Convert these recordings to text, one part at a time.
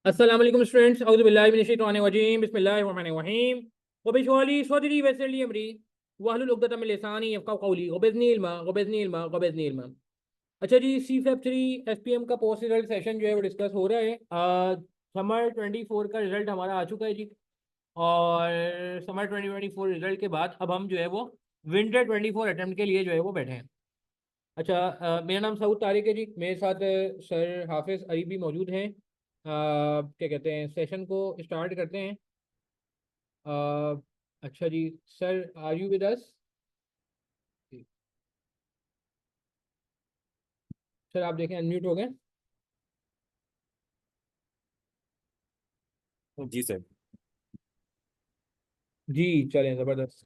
अस्सलाम वालेकुम स्टूडेंट्स, औज़ु बिल्लाहि मिनश शैतानिर रजीम, बिस्मिल्लाहिर रहमानिर रहीम। व बिशवाली सदरी व यस्सिर ली अमरी वहलुल उक़दतम मिन लिसानी यफ़क़हू क़ौली व बिज़नी इल्मा। अच्छा जी, C-FAB 3 SPM का पोस्ट रिजल्ट सेशन जो है वो डिस्कस हो रहा है। समर 24 का रिजल्ट हमारा आ चुका है जी। और समर 2024 रिजल्ट के बाद अब हम जो है वो विंटर 24 अटेम्प्ट के लिए जो है वो बैठे हैं। अच्छा, मेरा नाम सऊद तारिक है जी। मेरे साथ सर हाफिज़ अली भी मौजूद हैं। क्या कहते हैं, सेशन को स्टार्ट करते हैं। अच्छा जी, sir are you with us? Sir आप देखें अनम्यूट हो गए। जी सर। जी चलें, ज़बरदस्त।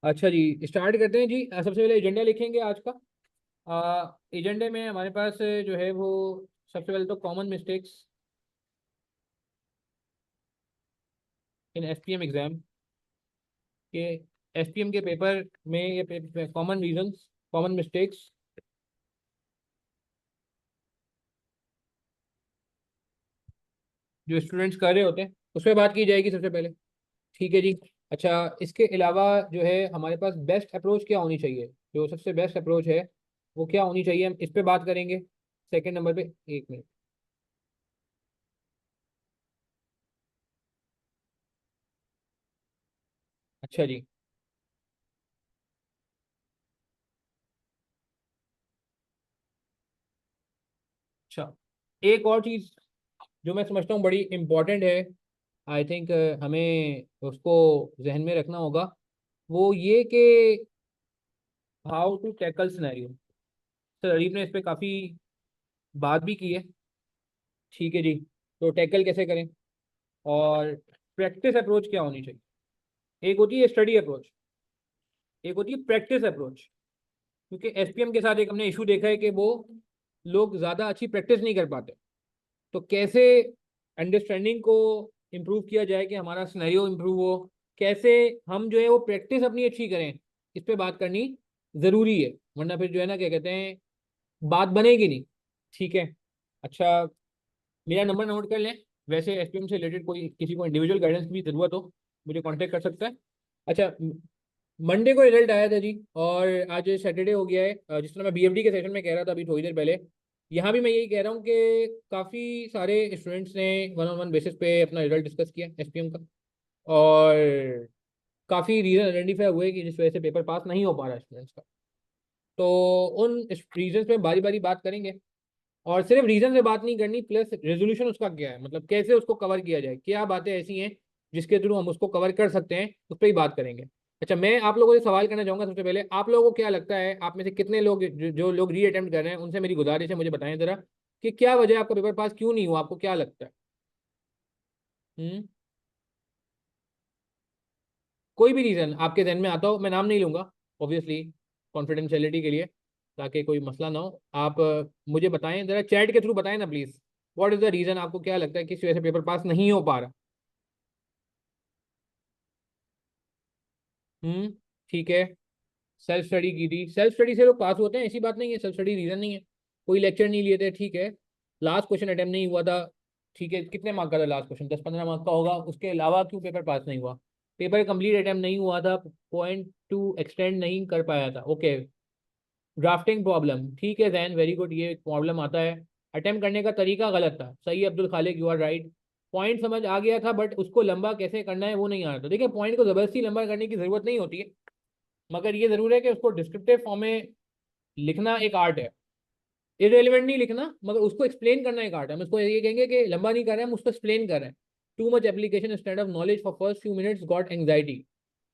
अच्छा जी, स्टार्ट करते हैं जी। सबसे पहले एजेंडा लिखेंगे आज का। एजेंडे में हमारे पास जो है वो सबसे पहले तो common mistakes in SPM exam के, SPM के पेपर में ये कॉमन रीजंस, कॉमन मिस्टेक्स जो स्टूडेंट्स कर रहे होते हैं उस पर बात की जाएगी सबसे पहले। ठीक है जी। अच्छा, इसके अलावा जो है हमारे पास बेस्ट अप्रोच क्या होनी चाहिए, जो सबसे बेस्ट अप्रोच है वो क्या होनी चाहिए, हम इस पे बात करेंगे सेकंड नंबर पे। एक मिनट। अच्छा जी। अच्छा, एक और चीज़ जो मैं समझता हूँ बड़ी इम्पोर्टेंट है, आई थिंक हमें उसको जहन में रखना होगा, वो ये कि how to tackle scenario. Sir Arif ने इस पे काफ़ी बात भी की है। ठीक है जी। तो टैकल कैसे करें और प्रैक्टिस अप्रोच क्या होनी चाहिए। एक होती है स्टडी अप्रोच, एक होती है प्रैक्टिस अप्रोच। क्योंकि SPM के साथ एक हमने इशू देखा है कि वो लोग ज़्यादा अच्छी प्रैक्टिस नहीं कर पाते। तो कैसे अंडरस्टैंडिंग को इम्प्रूव किया जाए कि हमारा सिनेरियो इम्प्रूव हो, कैसे हम जो है वो प्रैक्टिस अपनी अच्छी करें, इस पे बात करनी ज़रूरी है। वरना फिर जो है ना, क्या कहते हैं, बात बनेगी नहीं। ठीक है। अच्छा, मेरा नंबर नोट कर लें। वैसे SPM से रिलेटेड कोई किसी को इंडिविजुअल गाइडेंस की ज़रूरत हो मुझे कांटेक्ट कर सकता है। अच्छा, मंडे को रिजल्ट आया था जी, और आज सैटरडे हो गया है। जिस तरह मैं BFD के सेशन में कह रहा था अभी थोड़ी देर पहले, यहाँ भी मैं यही कह रहा हूँ कि काफ़ी सारे स्टूडेंट्स ने वन ऑन वन बेसिस पे अपना रिजल्ट डिस्कस किया SPM का, और काफ़ी रीज़न आइडेंटिफाई हुए कि जिस वजह से पेपर पास नहीं हो पा रहा स्टूडेंट्स का। तो उन रीजन पे बारी बारी बात करेंगे। और सिर्फ रीजन से बात नहीं करनी, प्लस रेजोल्यूशन उसका क्या है, मतलब कैसे उसको कवर किया जाए, क्या बातें ऐसी हैं जिसके थ्रू हम उसको कवर कर सकते हैं, उस पर ही बात करेंगे। अच्छा, मैं आप लोगों से सवाल करना चाहूंगा सबसे पहले, आप लोगों को क्या लगता है, आप में से कितने लोग जो लोग री अटेम्प्ट कर रहे हैं, उनसे मेरी गुजारिश है मुझे बताएं जरा कि क्या वजह आपका पेपर पास क्यों नहीं हुआ, आपको क्या लगता है। हम्म। कोई भी रीज़न आपके जहन में आता हो, मैं नाम नहीं लूंगा ऑब्वियसली, कॉन्फिडेंशियलिटी के लिए, ताकि कोई मसला ना हो। आप मुझे बताएं जरा, चैट के थ्रू बताएं ना please, what is the reason, आपको क्या लगता है किस वजह से पेपर पास नहीं हो पा रहा। हम्म। ठीक है। सेल्फ स्टडी की थी, सेल्फ स्टडी से लोग पास होते हैं ऐसी बात नहीं है, सेल्फ स्टडी रीज़न नहीं है। कोई लेक्चर नहीं लिए थे, ठीक है। लास्ट क्वेश्चन अटेम्प्ट नहीं हुआ था, ठीक है। कितने मार्क का था लास्ट क्वेश्चन, 10-15 मार्क का होगा, उसके अलावा क्यों पेपर पास नहीं हुआ। पेपर कंप्लीट अटेम्प्ट नहीं हुआ था, पॉइंट टू एक्सटेंड नहीं कर पाया था, ओके। ड्राफ्टिंग प्रॉब्लम, ठीक है जैन, वेरी गुड, ये प्रॉब्लम आता है। अटेम्प्ट करने का तरीका गलत था, सही है अब्दुल खालिक, यू आर राइट। पॉइंट समझ आ गया था, बट उसको लंबा कैसे करना है वो नहीं आ रहा था। देखिए, पॉइंट को ज़बरदस्ती लंबा करने की ज़रूरत नहीं होती है, मगर ये ज़रूर है कि उसको डिस्क्रिप्टिव फॉर्म में लिखना एक आर्ट है। इरेलीवेंट नहीं लिखना, मगर उसको एक्सप्लेन करना एक आर्ट है। हम उसको ये कहेंगे कि लंबा नहीं कर रहे हैं, हम उसको एक्सप्लेन कर रहे हैं। Too much application instead of knowledge for first few minutes got anxiety.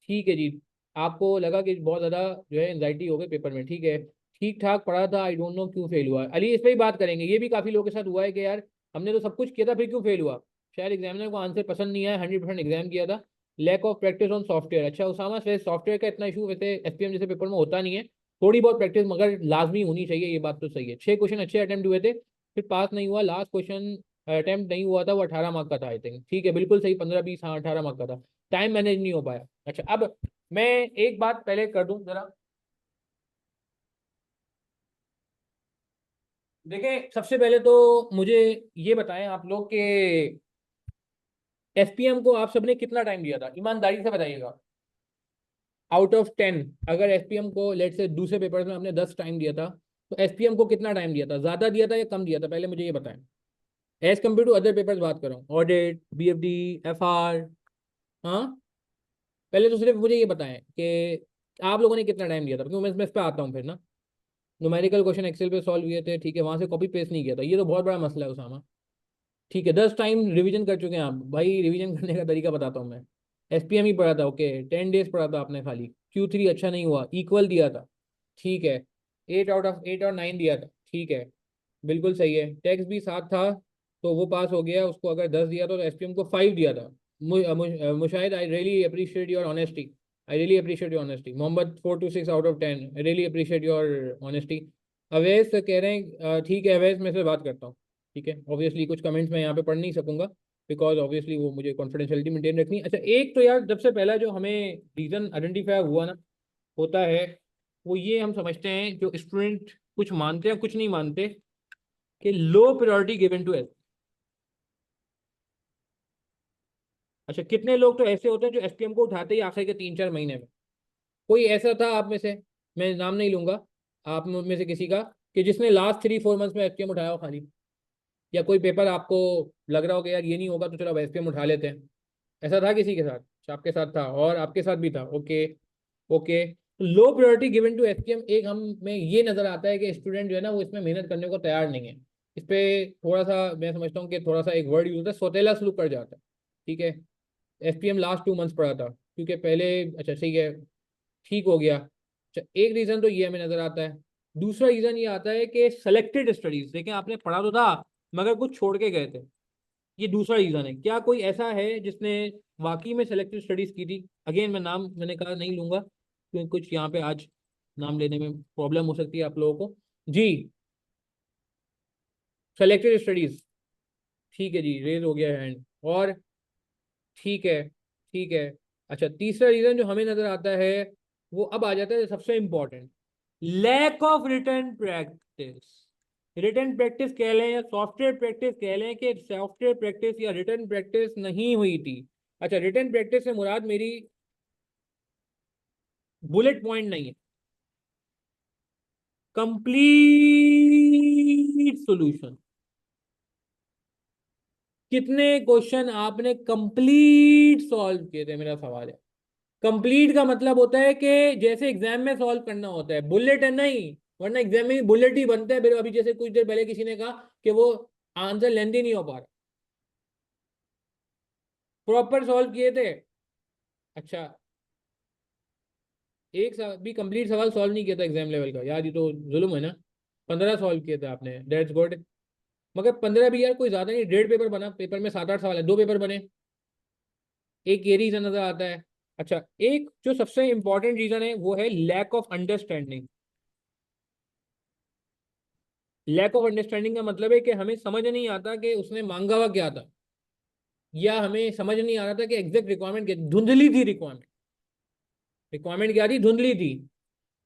ठीक है जी। आपको लगा कि बहुत ज़्यादा जो है एंग्जाइटी हो गई पेपर में, ठीक है। ठीक ठाक पढ़ा था, आई डोंट नो क्यों फेल हुआ। अली, इस पर ही बात करेंगे। ये भी काफ़ी लोगों के साथ हुआ है कि यार हमने तो सब कुछ किया था फिर क्यों फेल हुआ। शायद एग्जामिनर को आंसर पसंद नहीं आया, 100% एग्जाम किया था। Lack of practice on software. अच्छा उसामा, से सॉफ्टवेयर का इतना इशू वैसे SPM जैसे पेपर में होता नहीं है। थोड़ी बहुत प्रैक्टिस मगर लाजमी होनी चाहिए, ये बात तो सही है। 6 क्वेश्चन अच्छे अटेम्प्ट हुए थे, फिर पास नहीं हुआ। लास्ट क्वेश्चन अटेम्प्ट नहीं हुआ था, वो 18 मार्क का था आई थिंक, ठीक है, बिल्कुल सही, 15-20, हाँ 18 मार्क का था। टाइम मैनेज नहीं हो पाया। अच्छा, अब मैं एक बात पहले कर दूं जरा। देखिए सबसे पहले तो मुझे ये बताएं आप लोग कि एसपीएम को आप सबने कितना टाइम दिया था, ईमानदारी से बताइएगा। आउट ऑफ 10, अगर एसपीएम को लेट से दूसरे पेपर में हमने 10 टाइम दिया था, तो एसपीएम को कितना टाइम दिया था, ज्यादा दिया था या कम दिया था, पहले मुझे ये बताएं। As compare to other papers बात कर रहा हूँ, ऑडिट, बीएफडी, एफआर। हाँ, पहले तो सिर्फ मुझे ये बताएं कि आप लोगों ने कितना टाइम दिया था, क्योंकि मैं इस पर आता हूँ फिर ना। न्यूमेरिकल क्वेश्चन एक्सेल पे सॉल्व किए थे, ठीक है, वहां से कॉपी पेस्ट नहीं किया था, ये तो बहुत बड़ा मसला है उसामा। ठीक है, 10 टाइम रिवीजन कर चुके हैं आप भाई, रिवीजन करने का तरीका बताता हूँ मैं। एसपीएम ही पढ़ा था, ओके, 10 डेज पढ़ा था आपने खाली। Q3 अच्छा नहीं हुआ, इक्वल दिया था, ठीक है। 8 आउट ऑफ 8 और 9 दिया था, ठीक है, बिल्कुल सही है। टैक्स भी साथ था, तो वो पास हो गया। उसको अगर 10 दिया था तो एसपीएम को 5 दिया था। Mushahid, I really appreciate your honesty. I really appreciate your honesty. Mohammad, 4 to 6 out of 10, I really appreciate your honesty. Awais कह रहे हैं ठीक है अवैस, मैं से बात करता हूँ। ठीक है, ऑब्वियसली कुछ कमेंट्स मैं यहाँ पे पढ़ नहीं सकूंगा, बिकॉज ऑब्वियसली वो मुझे कॉन्फिडेंशियलिटी मेंटेन रखनी है। अच्छा, एक तो यार सबसे पहला जो हमें रीजन आइडेंटिफाई हुआ ना, होता है, वो ये हम समझते हैं, जो स्टूडेंट कुछ मानते हैं कुछ नहीं मानते, कि low priority given to S. अच्छा, कितने लोग तो ऐसे होते हैं जो एसपीएम को उठाते ही आखिर के 3-4 महीने में। कोई ऐसा था आप में से, मैं नाम नहीं लूंगा, आप में से किसी का, कि जिसने लास्ट 3-4 मंथ्स में एसपीएम उठाया हो खाली, या कोई पेपर आपको लग रहा हो कि यार ये नहीं होगा तो चलो अब एसपीएम उठा लेते हैं। ऐसा था किसी के साथ? अच्छा, आपके साथ था, और आपके साथ भी था, okay. Okay, low priority given to SPM, एक हम में ये नजर आता है कि स्टूडेंट जो है ना वो इसमें मेहनत करने को तैयार नहीं है। इस पे थोड़ा सा मैं समझता हूँ कि थोड़ा सा एक वर्ड यूज होता है, सौतेला सलूक कर जाता है। ठीक है, एसपीएम लास्ट 2 मंथ्स पढ़ा था, क्योंकि पहले, अच्छा ठीक है, ठीक हो गया। अच्छा, एक रीजन तो ये हमें नजर आता है। दूसरा रीजन ये आता है कि सेलेक्टेड स्टडीज, देखें आपने पढ़ा तो था मगर कुछ छोड़ के गए थे। ये दूसरा रीजन है। क्या कोई ऐसा है जिसने वाकई में सेलेक्टेड स्टडीज की थी? अगेन मैं नाम, मैंने कहा नहीं लूंगा, क्योंकि कुछ यहाँ पे आज नाम लेने में प्रॉब्लम हो सकती है आप लोगों को। जी, सेलेक्टेड स्टडीज, ठीक है जी, रेज हो गया हैंड। और ठीक है, ठीक है। अच्छा, तीसरा रीजन जो हमें नजर आता है, वो अब आ जाता है सबसे important, lack of return practice. Return practice कह लें या सॉफ्टवेयर प्रैक्टिस कह लें, कि सॉफ्टवेयर प्रैक्टिस या रिटर्न प्रैक्टिस नहीं हुई थी। अच्छा, रिटर्न प्रैक्टिस से मुराद मेरी बुलेट पॉइंट नहीं है, कंप्लीट सॉल्यूशन। कितने क्वेश्चन आपने कंप्लीट सॉल्व किए थे, मेरा सवाल है। कंप्लीट का मतलब होता है कि जैसे एग्जाम में सॉल्व करना होता है, बुलेट है नहीं, वरना एग्जाम में भी बुलेट ही बनता है। फिर अभी जैसे कुछ देर पहले किसी ने कहा कि वो आंसर लेंदी नहीं हो पा रहा, प्रॉपर सॉल्व किए थे। अच्छा, एक भी कंप्लीट सवाल सॉल्व नहीं किया था एग्जाम लेवल का, यार ये तो जुल्म है ना। 15 सॉल्व किए थे आपने, दैट्स गुड। मगर 15 भी यार कोई ज्यादा नहीं, डेढ़ पेपर बना, पेपर में 7-8 सवाल है, 2 पेपर बने। एक ये रीजन नजर आता है। अच्छा, एक जो सबसे इंपॉर्टेंट रीजन है वो है lack of understanding. Lack of understanding का मतलब है कि हमें समझ नहीं आता कि उसने मांगा हुआ क्या था, या हमें समझ नहीं आ रहा था कि एग्जैक्ट रिक्वायरमेंट क्या, धुंधली थी रिक्वायरमेंट। रिक्वायरमेंट क्या थी? धुंधली थी।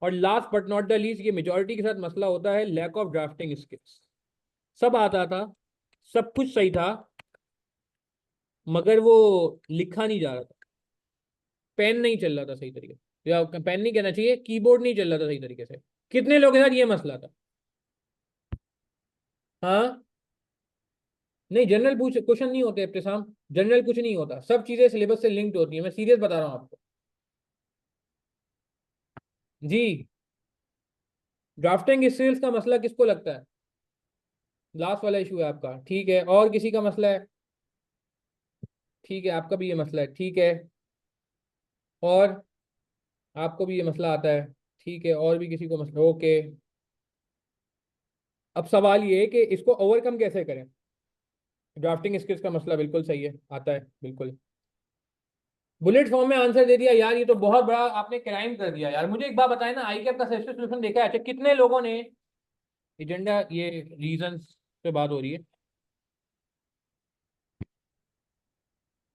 और last but not the least, ये मेजोरिटी के साथ मसला होता है, लैक ऑफ ड्राफ्टिंग स्किल्स। सब आता था, सब कुछ सही था, मगर वो लिखा नहीं जा रहा था, पेन नहीं चल रहा था सही तरीके से, या पेन नहीं कहना चाहिए, कीबोर्ड नहीं चल रहा था सही तरीके से। कितने लोगों के साथ ये मसला था? हाँ, नहीं, जनरल पूछ क्वेश्चन नहीं होते इब्तिसाम, जनरल कुछ नहीं होता, सब चीजें सिलेबस से लिंक्ड होती है, मैं सीरियस बता रहा हूँ आपको। जी, ड्राफ्टिंग स्किल्स का मसला किसको लगता है? लास्ट वाला इशू है आपका, ठीक है, और किसी का मसला है? ठीक है, आपका भी ये मसला है, ठीक है, और आपको भी ये मसला आता है, ठीक है, और भी किसी को मसला, ओके। अब सवाल ये है कि इसको ओवरकम कैसे करें। ड्राफ्टिंग स्किल्स का मसला बिल्कुल सही है, आता है बिल्कुल। बुलेट फॉर्म में आंसर दे दिया यार, ये तो बहुत बड़ा आपने क्राइम कर दिया यार। मुझे एक बात बताए ना, आई कैप का सेशन सोल्यूशन देखा है? अच्छा, कितने लोगों ने एजेंडा, ये रीजंस पे बात हो रही है,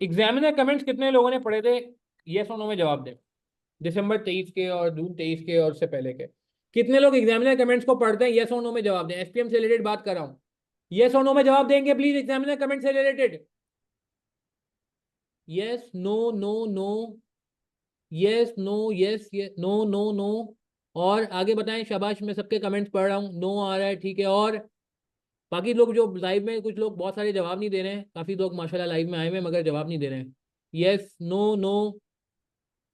एग्जामिनर कमेंट्स कितने लोगों ने पढ़े थे? यस और नो में जवाब दें, दिसंबर 23 के और जून 23 के और उससे पहले के। कितने लोग एग्जामिनर कमेंट्स को पढ़ते हैं? यस और नो में जवाब दें। एसपीएम से रिलेटेड बात कर रहा हूं, यस और नो में जवाब देंगे प्लीज, एग्जामिनर कमेंट से related. Yes no no no, yes no yes no no no. और आगे बताएं, शाबाश, मैं सबके कमेंट्स पढ़ रहा हूँ, नो आ रहा है, ठीक है। और बाकी लोग जो लाइव में, कुछ लोग बहुत सारे जवाब नहीं दे रहे हैं, काफी लोग माशाल्लाह लाइव में आए हुए हैं मगर जवाब नहीं दे रहे हैं। Yes no no.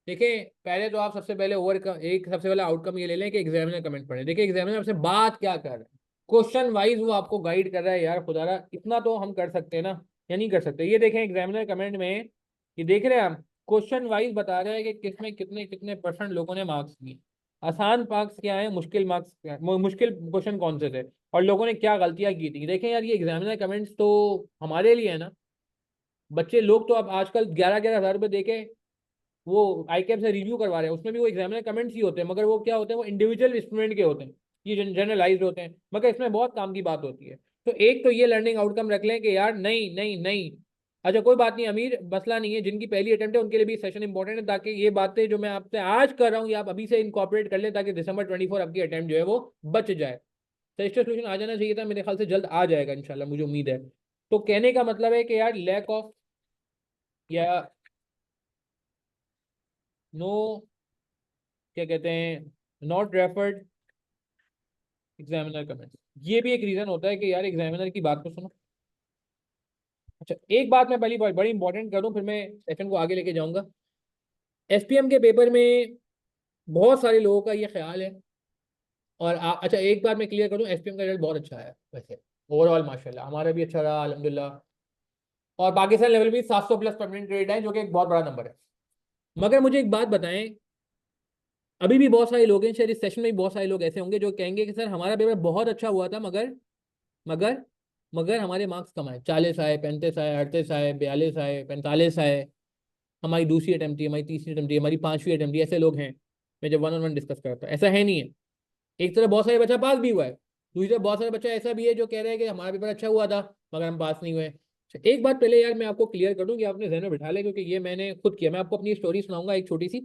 देखिए पहले तो आप सबसे पहले एक सबसे पहले आउटकम ये ले लें कि एग्जामिनर कमेंट पढ़ें। देखिए एग्जामिनर आपसे बात क्या कर रहा है, क्वेश्चन वाइज वो आपको गाइड कर रहा है। यार खुदारा, इतना तो हम कर सकते हैं ना, या नहीं कर सकते? ये देखें एग्जामिनर कमेंट में, ये देख रहे हैं हम, क्वेश्चन वाइज बता रहे हैं कि किसमें कितने कितने परसेंट लोगों ने मार्क्स दिए, आसान मार्क्स क्या है, मुश्किल मार्क्स क्या है, मुश्किल क्वेश्चन कौन से थे, और लोगों ने क्या गलतियां की थी। देखें यार, ये एग्जामिनर कमेंट्स तो हमारे लिए है ना। बच्चे लोग तो अब आजकल 11-11 हज़ार रुपये देके वो आई कैप से रिव्यू करवा रहे हैं, उसमें भी वो एग्जामिनर कमेंट्स ही होते हैं, मगर वो क्या होते हैं, वो इंडिविजुअल स्टूडेंट के होते हैं, ये जनरलाइज होते हैं, मगर इसमें बहुत काम की बात होती है। तो एक तो ये लर्निंग आउटकम रख लें कि यार नहीं नहीं नहीं। अच्छा कोई बात नहीं अमीर, मसला नहीं है, जिनकी पहली अटेम्प्ट है उनके लिए भी सेशन इंपॉर्टेंट है, ताकि ये बातें जो मैं आपसे आज कर रहा हूँ ये आप अभी से इनकॉर्पोरेट कर लें, ताकि December 24 आपकी अटेम्प्ट जो है वो बच जाए। सजेस्टेड सोल्यूशन आ जाना चाहिए था, मेरे ख्याल से जल्द आ जाएगा इंशाल्लाह, मुझे उम्मीद है। तो कहने का मतलब है कि यार लैक ऑफ, या नो, क्या कहते हैं, नॉट रेफर्ड एग्जामिनर कमेंट्स, ये भी एक रीजन होता है कि यार एग्जामिनर की बात को सुनो। अच्छा एक बात मैं पहली बड़ी इंपॉर्टेंट करूं, फिर मैं सेशन को आगे लेके जाऊंगा। एसपीएम के पेपर में बहुत सारे लोगों का ये ख्याल है, और अच्छा एक बात मैं क्लियर करूं, एसपीएम का रिजल्ट बहुत अच्छा है वैसे, ओवरऑल माशाल्लाह हमारा भी अच्छा रहा अल्हम्दुलिल्लाह। और पाकिस्तान लेवल भी 700 प्लस परमानेंट रेट है, जो कि एक बहुत बड़ा नंबर है। मगर मुझे एक बात बताएं, अभी भी बहुत सारे लोग हैं, शायद इस सेशन में भी बहुत सारे लोग ऐसे होंगे जो कहेंगे कि सर हमारा पेपर बहुत अच्छा हुआ था, मगर मगर हमारे मार्क्स कम आए, 40 आए, 35 आए, 38 आए, 42 आए, 45 आए। हमारी दूसरी अटेम्प्ट थी, हमारी तीसरी अटेम्प्ट थी, हमारी पांचवी अटेम्प्ट थी, ऐसे लोग हैं। मैं जब 1-on-1 डिस्कस करता हूँ, ऐसा है नहीं है। एक तरफ बहुत सारे बच्चा पास भी हुआ है, दूसरी तरफ बहुत सारे बच्चा ऐसा भी है जो कह रहे हैं कि हमारा पेपर अच्छा हुआ था मगर हम पास नहीं हुए। अच्छा, एक बात पहले यार मैं आपको क्लियर कर दूं कि आपने जहन में बिठा लें, क्योंकि ये मैंने खुद किया। मैं आपको अपनी स्टोरी सुनाऊंगा एक छोटी सी,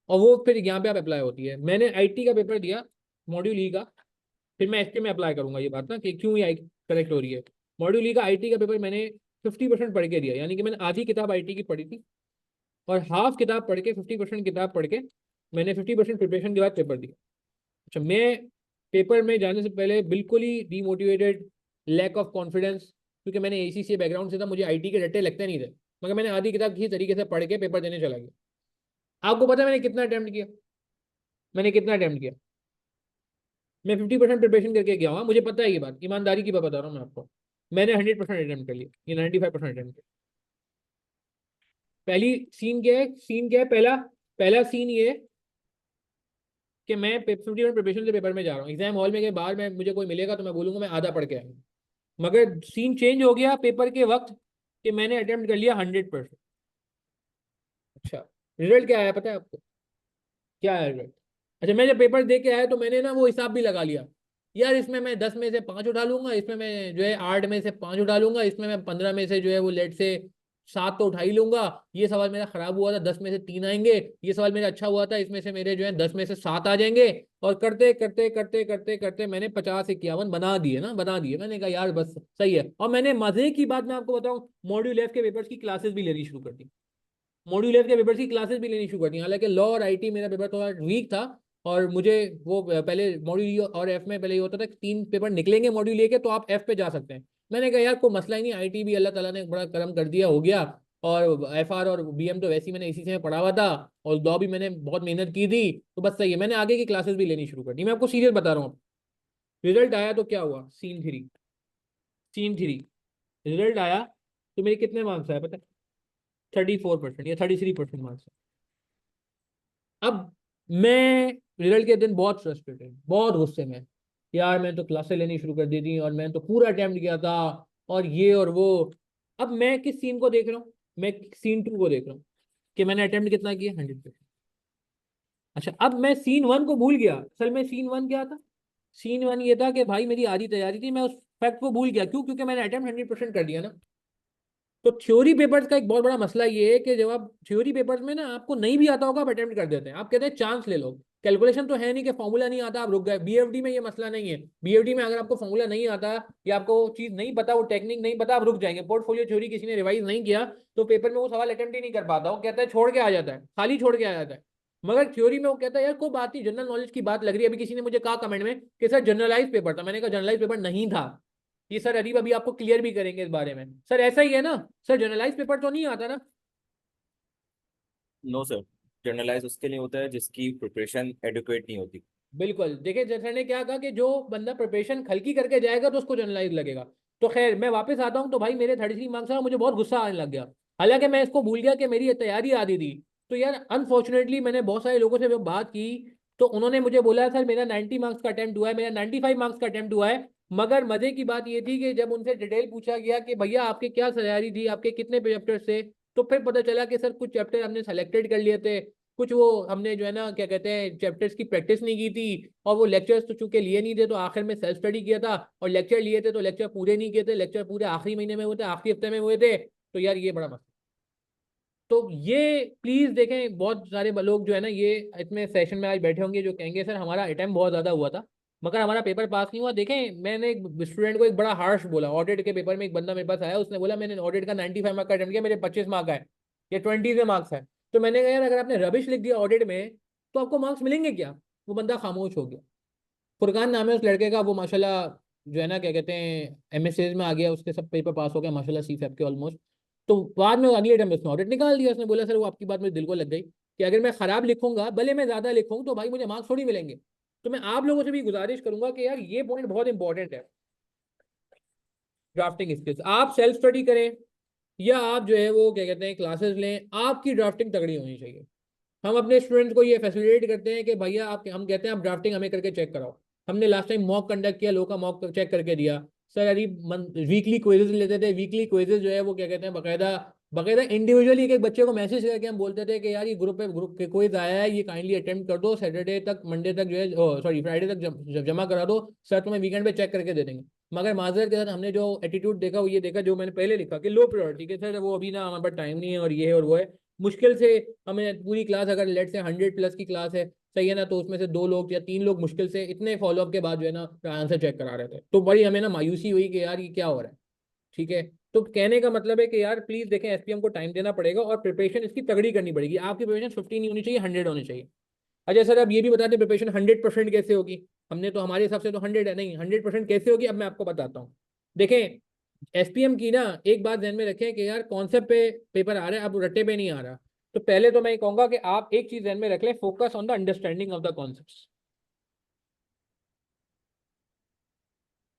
और वो फिर यहाँ पे आप अप्लाई होती है। मैंने आईटी का पेपर दिया, मॉड्यूल ई का, फिर मैं एसके में अप्लाई करूंगा ये बात ना कि क्यों ये करेक्ट हो रही है। मॉड्यूल ई का आईटी का पेपर मैंने 50% पढ़ के दिया, यानी कि मैंने आधी किताब आईटी की पढ़ी थी, और हाफ किताब पढ़ के, 50% किताब पढ़ के मैंने 50% प्रिपरेशन के बाद पेपर दिया। अच्छा मैं पेपर में जाने से पहले बिल्कुल ही डीमोटिवेटेड, लैक ऑफ कॉन्फिडेंस, क्योंकि मैंने एसीसी बैकग्राउंड से था, मुझे आईटी के रट्टे लगते नहीं थे, मगर मैंने आधी किताब किसी तरीके से पढ़ के पेपर देने चला गया। आपको पता है मैंने कितना अटेम्प्ट किया? मैंने कितना अटेम्प्ट किया? मैं 50% प्रिपरेशन करके गया हूँ, मुझे पता है ये बात, ईमानदारी की बात बता रहा हूँ मैं आपको। मैंने 100% अटेम्प्ट कर लिया, ये 95% अटेम्प्ट किया। पहली सीन क्या है, सीन क्या है, पहला पहला सीन ये है कि मैं 50% प्रिपरेशन से पेपर में जा रहा हूँ, एग्जाम हॉल में के बाहर मैं, मुझे कोई मिलेगा तो मैं बोलूंगा मैं आधा पढ़ के आया हूँ। मगर सीन चेंज हो गया पेपर के वक्त कि मैंने अटेम्प्ट कर लिया 100%। अच्छा रिजल्ट क्या आया पता है आपको? क्या आया रिजल्ट? अच्छा मैं जब पेपर दे के आया तो मैंने ना वो हिसाब भी लगा लिया, यार इसमें मैं 10 में से 5 उठा लूंगा, इसमें मैं जो है 8 में से 5 उठा लूंगा, इसमें मैं 15 में से जो है वो लेट से 7 तो उठा ही लूंगा। ये सवाल मेरा खराब हुआ था, 10 में से 3 आएंगे। ये सवाल मेरा अच्छा हुआ था, इसमें से मेरे जो है 10 में से 7 आ जाएंगे। और करते करते करते करते करते मैंने 50-51 बना दिए ना, बना दिए। मैंने कहा यार बस सही है। और मैंने मजे की बात मैं आपको बताऊं, मॉड्यूल एफ के पेपर्स की क्लासेस भी लेनी शुरू कर दी, मॉड्यूल एफ के पेपर की क्लासेस भी लेनी शुरू कर दी। हालांकि लॉ और आईटी मेरा पेपर थोड़ा वीक था, और मुझे वो पहले मॉड्यूल और एफ में पहले ये होता था कि 3 पेपर निकलेंगे मॉड्यूल ए के तो आप एफ पे जा सकते हैं। मैंने कहा यार कोई मसला ही नहीं, आईटी भी अल्लाह ताला ने बड़ा करम कर दिया, हो गया। और एफ आर और बीएम तो वैसे ही मैंने इसी से पढ़ा हुआ था, और लॉ भी मैंने बहुत मेहनत की थी, तो बस सही है। मैंने आगे की क्लासेस भी लेनी शुरू कर दी, मैं आपको सीरियस बता रहा हूँ। रिजल्ट आया तो क्या हुआ, सीन थ्री रिजल्ट आया तो मेरे कितने मार्क्स आए पता है? 34% या 33% मार्क्स। अब मैं रिजल्ट के दिन बहुत फ्रस्ट्रेटेड, बहुत गुस्से में, यार मैं तो क्लासें लेनी शुरू कर दी थी और मैं तो पूरा अटेम्प्ट किया था, और ये और वो। अब मैं किस सीन को देख रहा हूँ? मैं सीन 2 को देख रहा हूँ कि मैंने अटेम्प्ट कितना किया, 100%। अच्छा अब मैं सीन 1 को भूल गया। असल में सीन 1 क्या था? सीन 1 ये था कि भाई मेरी आधी तैयारी थी, मैं उस फैक्ट को भूल गया। क्यों? क्योंकि मैंने अटेम्प्ट 100% कर दिया ना। तो थ्योरी पेपर्स का एक बहुत बड़ा मसला ये है कि जब आप थ्योरी पेपर्स में ना आपको नहीं भी आता होगा आप अटेम्प्ट कर देते हैं, आप कहते हैं चांस ले लो, कैलकुलेशन तो है नहीं कि फॉर्मूला नहीं आता आप रुक गए। बीएफडी में ये मसला नहीं है, बीएफडी में अगर आपको फॉर्मूला नहीं आता या आपको चीज नहीं पता, वो टेक्निक नहीं पता, आप रुक जाएंगे। पोर्टफोलियो थ्योरी किसी ने रिवाइज नहीं किया तो पेपर में वो सवाल अटेम्प्ट ही नहीं कर पाता, वो कहता है छोड़ के आ जाता है, खाली छोड़ के आ जाता है। मगर थ्योरी में वो कहता है यार कोई बात नहीं, जनरल नॉलेज की बात लग रही है। अभी किसी ने मुझे कहा कमेंट में कि सर जनरलाइज पेपर था, मैंने कहा जनरलाइज पेपर नहीं था ये सर, अरीब अभी आपको क्लियर भी करेंगे इस बारे में। सर ऐसा ही है ना सर, जनरलाइज पेपर तो नहीं आता ना। नो सर, जर्नलाइज उसके लिए होता है जिसकी प्रिपरेशन एडुकेट नहीं होती। बिल्कुल, देखिए जैसे ने क्या कहा कि जो बंदा प्रिपरेशन हल्की करके जाएगा तो उसको जनरलाइज लगेगा। तो खैर मैं वापस आता हूँ, तो भाई मेरे 33 मार्क्स आए, मुझे बहुत गुस्सा आने लग गया। हालांकि मैं इसको भूल गया कि मेरी ये तैयारी आधी थी। तो यार अनफॉर्चुनेटली मैंने बहुत सारे लोगों से जब बात की तो उन्होंने मुझे बोला सर मेरा 90 मार्क्स का अटेम्प्ट हुआ है, मेरा 95 मार्क्स का अटेम्प्ट हुआ है। मगर मजे की बात ये थी कि जब उनसे डिटेल पूछा गया कि भैया आपके क्या तैयारी थी, आपके कितने चैप्टर्स थे, तो फिर पता चला कि सर कुछ चैप्टर हमने सेलेक्टेड कर लिए थे, कुछ वो हमने जो है ना क्या कहते हैं चैप्टर्स की प्रैक्टिस नहीं की थी, और वो लेक्चर्स तो चूंकि लिए नहीं थे तो आखिर में सेल्फ स्टडी किया था, और लेक्चर लिए थे तो लेक्चर पूरे नहीं किए थे, लेक्चर पूरे आखिरी महीने में हुए थे, आखिरी हफ्ते में हुए थे। तो यार ये बड़ा मसला। तो ये प्लीज देखें, बहुत सारे लोग जो है ना ये इतने सेशन में आज बैठे होंगे जो कहेंगे सर हमारा अटेम्प्ट बहुत ज्यादा हुआ था मगर हमारा पेपर पास नहीं हुआ। देखें मैंने एक स्टूडेंट को एक बड़ा हार्श बोला, ऑडिट के पेपर में एक बंदा मेरे पास आया, उसने बोला मैंने ऑडिट का 95 मार्क का अटेम्प्ट किया, मेरे 25 मार्क आए या 20 से मार्क्स है। तो मैंने कहा यार अगर आपने रबिश लिख दिया ऑडिट में तो आपको मार्क्स मिलेंगे क्या। वो बंदा खामोश हो गया। फुरकान नाम है उस लड़के का, वो माशाल्लाह जो है ना क्या कहते हैं एमएससीज में आ गया, उसके सब पेपर पास हो गया माशाल्लाह सी फैप के ऑलमोस्ट। तो बाद में अगले टाइम उसने ऑडिट निकाल दिया, उसने बोला सर वो आपकी बात मेरे दिल को लग गई कि अगर मैं खराब लिखूंगा भले मैं ज्यादा लिखूँ तो भाई मुझे मार्क्स थोड़ी मिलेंगे। तो मैं आप लोगों से भी गुजारिश करूंगा कि यार ये पॉइंट बहुत इंपॉर्टेंट है, ड्राफ्टिंग स्किल्स आप सेल्फ स्टडी करें या आप जो है वो क्या कहते हैं क्लासेस लें, आपकी ड्राफ्टिंग तगड़ी होनी चाहिए। हम अपने स्टूडेंट्स को ये फैसिलिटेट करते हैं कि भैया आप, हम कहते हैं आप ड्राफ्टिंग हमें करके चेक कराओ। हमने लास्ट टाइम मॉक कंडक्ट किया, लोग का मॉक चेक करके दिया। सर अभी वीकली क्विजेज लेते थे, वीकली क्विजेज जो है वो क्या कहते हैं बकायदा बकायदा इंडिविजुअली एक एक बच्चे को मैसेज करके हम बोलते थे कि यार ये ग्रुप पे ग्रुप के क्विज आया है, ये काइंडली अटेम्प्ट कर दो, सैटरडे तक मंडे तक जो है सॉरी फ्राइडे तक जमा करा दो, सर तुम्हें वीकेंड पे चेक करके दे देंगे। मगर माजरत के साथ हमने जो एटीट्यूड देखा वो ये देखा जो मैंने पहले लिखा कि लो प्रायोरिटी के सर वो अभी ना हमारे पास टाइम नहीं है और ये है और वो है। मुश्किल से हमें पूरी क्लास अगर लेट से 100+ की क्लास है सही है ना, तो उसमें से 2 लोग या 3 लोग मुश्किल से इतने फॉलोअप के बाद जो है ना आंसर चेक करा रहे थे। तो बड़ी हमें ना मायूसी हुई कि यार ये क्या हो रहा है। ठीक है, तो कहने का मतलब है कि यार प्लीज देखें एसपीएम को टाइम देना पड़ेगा और प्रिपरेशन इसकी तगड़ी करनी पड़ेगी। आपकी प्रिपरेशन 50 नहीं होनी चाहिए, 100 होनी चाहिए। अच्छा सर अब ये भी बताते प्रिपरेशन 100% कैसे होगी। हमने तो हमारे हिसाब से तो 100 है, नहीं 100% कैसे होगी अब मैं आपको बताता हूँ। देखें एसपीएम की ना एक बात ध्यान में रखें कि यार कॉन्सेप्ट पे पेपर आ रहा है, अब रट्टे पे नहीं आ रहा। तो पहले तो मैं कहूंगा कि आप एक चीज ध्यान में रख लें, focus on the understanding of the concepts.